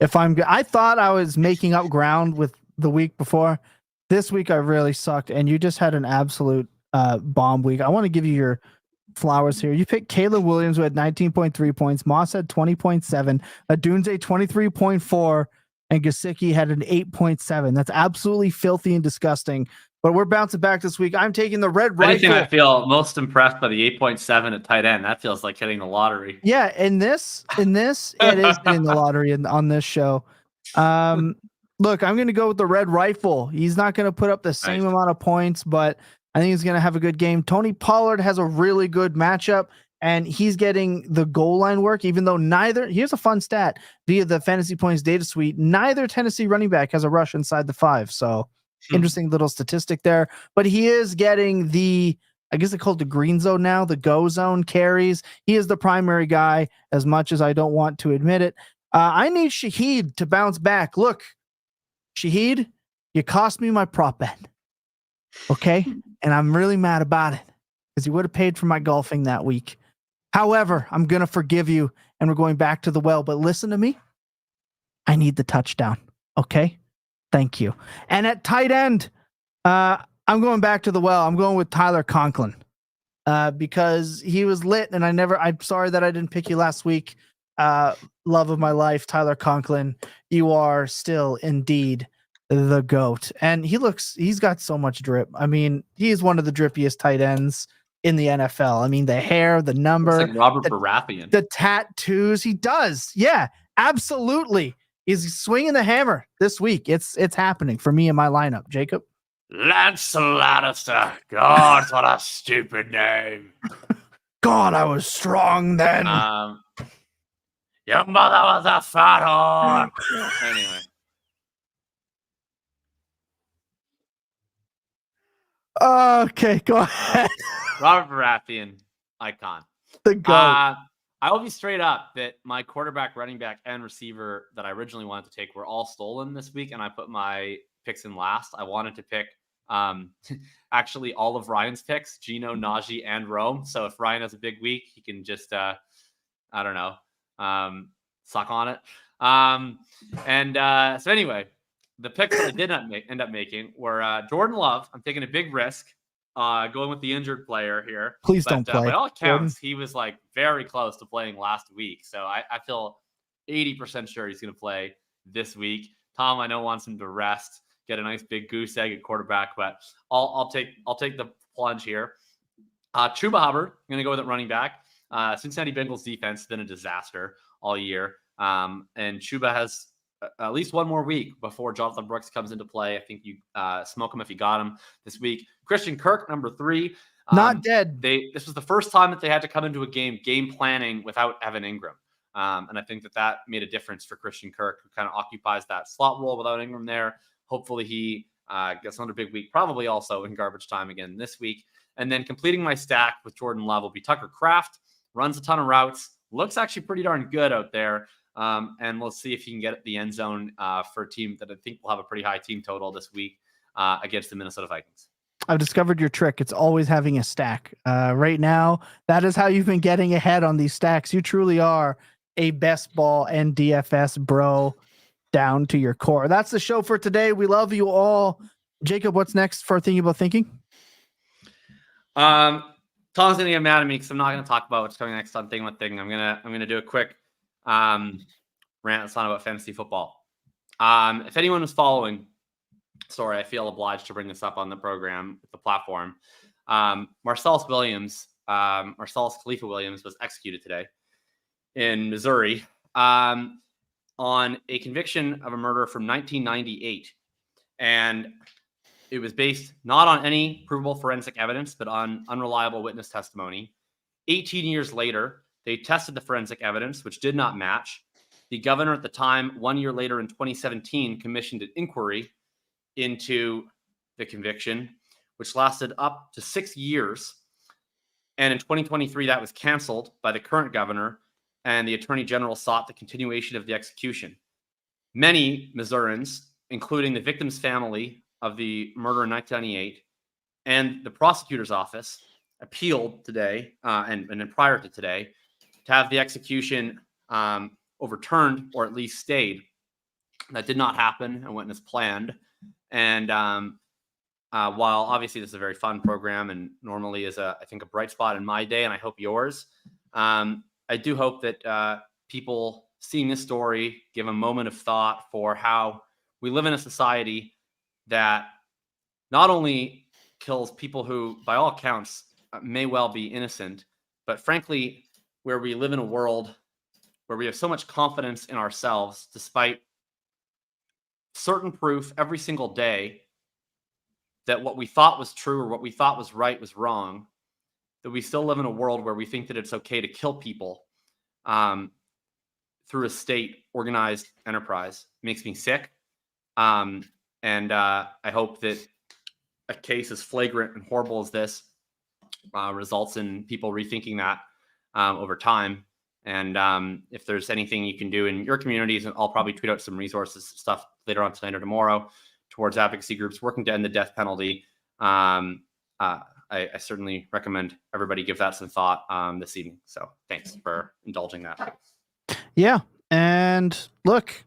I thought I was making up ground with the week before. This week I really sucked, and you just had an absolute bomb week. I want to give you your flowers here. You picked Caleb Williams, who had 19.3 points. Moss had 20.7. Odunze 23.4, and Gesicki had an 8.7. That's absolutely filthy and disgusting. But we're bouncing back this week. I'm taking the red rifle. Anything I feel most impressed by the 8.7 at tight end. That feels like hitting the lottery. Yeah, in this, it is hitting the lottery on this show. Look, I'm going to go with the red rifle. He's not going to put up the same amount of points, but I think he's going to have a good game. Tony Pollard has a really good matchup, and he's getting the goal line work, even though here's a fun stat via the Fantasy Points data suite. Neither Tennessee running back has a rush inside the 5. So interesting little statistic there, but he is getting I guess they call it the green zone now, the go zone carries. He is the primary guy, as much as I don't want to admit it. I need Shaheed to bounce back. Look, Shaheed, you cost me my prop bet. Okay? And I'm really mad about it because you would have paid for my golfing that week. However, I'm going to forgive you and we're going back to the well. But listen to me. I need the touchdown. Okay? Thank you. And at tight end, I'm going back to the well. I'm going with Tyler Conklin because he was lit and I'm sorry that I didn't pick you last week. Love of my life, Tyler Conklin. You are still indeed the GOAT. And he's got so much drip. I mean, he is one of the drippiest tight ends in the NFL. I mean, the hair, the number, like Robert Baratheon. The tattoos. He does. Yeah, absolutely. He's swinging the hammer this week. It's happening for me in my lineup. Jacob? Lance Lannister. God, what a stupid name. God, I was strong then. Your mother was a fat whore. Anyway. Okay, go ahead. Robert Baratheon, icon. The GOAT. I will be straight up that my quarterback, running back, and receiver that I originally wanted to take were all stolen this week, and I put my picks in last. I wanted to pick actually all of Ryan's picks, Gino, Najee, and Rome. So if Ryan has a big week, he can just I don't know, suck on it. So anyway, the picks that I did not end up making were Jordan Love. I'm taking a big risk going with the injured player here. Please don't play. By all accounts, Jordan. he was like very close to playing last week. So I feel 80% sure he's going to play this week. Tom, I know, wants him to rest, get a nice big goose egg at quarterback, but I'll take the plunge here. Chuba Hubbard, I'm going to go with it running back. Cincinnati Bengals defense has been a disaster all year. And Chuba has at least one more week before Jonathan Brooks comes into play. I think you smoke him if you got him this week. Christian Kirk, number 3. Not dead. This was the first time that they had to come into a game planning without Evan Ingram. And I think that made a difference for Christian Kirk, who kind of occupies that slot role without Ingram there. Hopefully he gets another big week, probably also in garbage time again this week. And then completing my stack with Jordan Love will be Tucker Kraft. Runs a ton of routes. Looks actually pretty darn good out there. And we'll see if he can get the end zone for a team that I think will have a pretty high team total this week against the Minnesota Vikings. I've discovered your trick. It's always having a stack. Right now, that is how you've been getting ahead on these stacks. You truly are a best ball and DFS bro down to your core. That's the show for today. We love you all. Jacob, what's next for Thinking About Thinking? Tom's gonna get mad at me because I'm not gonna talk about what's coming next on Thinking About Thinking. I'm gonna do a quick rant. It's not about fantasy football. If anyone was following, sorry, I feel obliged to bring this up on the program, the platform. Marcellus Khalifa Williams was executed today in Missouri on a conviction of a murder from 1998. And it was based not on any provable forensic evidence, but on unreliable witness testimony. 18 years later, they tested the forensic evidence, which did not match. The governor at the time, 1 year later in 2017, commissioned an inquiry into the conviction, which lasted up to 6 years. And in 2023, that was canceled by the current governor, and the attorney general sought the continuation of the execution. Many Missourians, including the victim's family of the murder in 1998 and the prosecutor's office, appealed today and then prior to today to have the execution overturned or at least stayed. That did not happen and went as planned. And while obviously this is a very fun program and normally is I think a bright spot in my day, and I hope yours, I do hope that people seeing this story give a moment of thought for how we live in a society that not only kills people who, by all accounts, may well be innocent, but frankly, where we live in a world where we have so much confidence in ourselves, despite certain proof every single day that what we thought was true or what we thought was right was wrong, that we still live in a world where we think that it's okay to kill people through a state organized enterprise makes me sick. And I hope that a case as flagrant and horrible as this results in people rethinking that over time. And if there's anything you can do in your communities, and I'll probably tweet out some resources, stuff later on tonight or tomorrow towards advocacy groups working to end the death penalty. I certainly recommend everybody give that some thought this evening. So thanks for indulging that. Yeah. And look,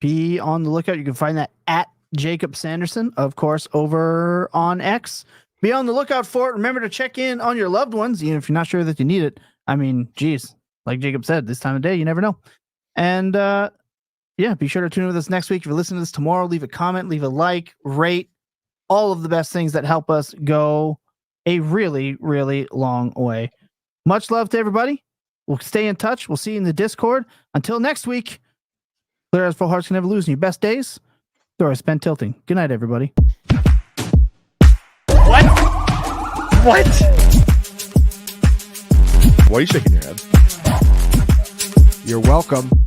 be on the lookout. You can find that at Jacob Sanderson, of course, over on X. Be on the lookout for it. Remember to check in on your loved ones, even if you're not sure that you need it. I mean, geez, like Jacob said, this time of day, you never know. And yeah, be sure to tune in with us next week. If you're listening to this tomorrow, leave a comment, leave a like, rate, all of the best things that help us go a really, really long way. Much love to everybody. We'll stay in touch. We'll see you in the Discord. Until next week, clear as full hearts can never lose in your best days. Throw a spent tilting. Good night, everybody. What? Why are you shaking your head? You're welcome.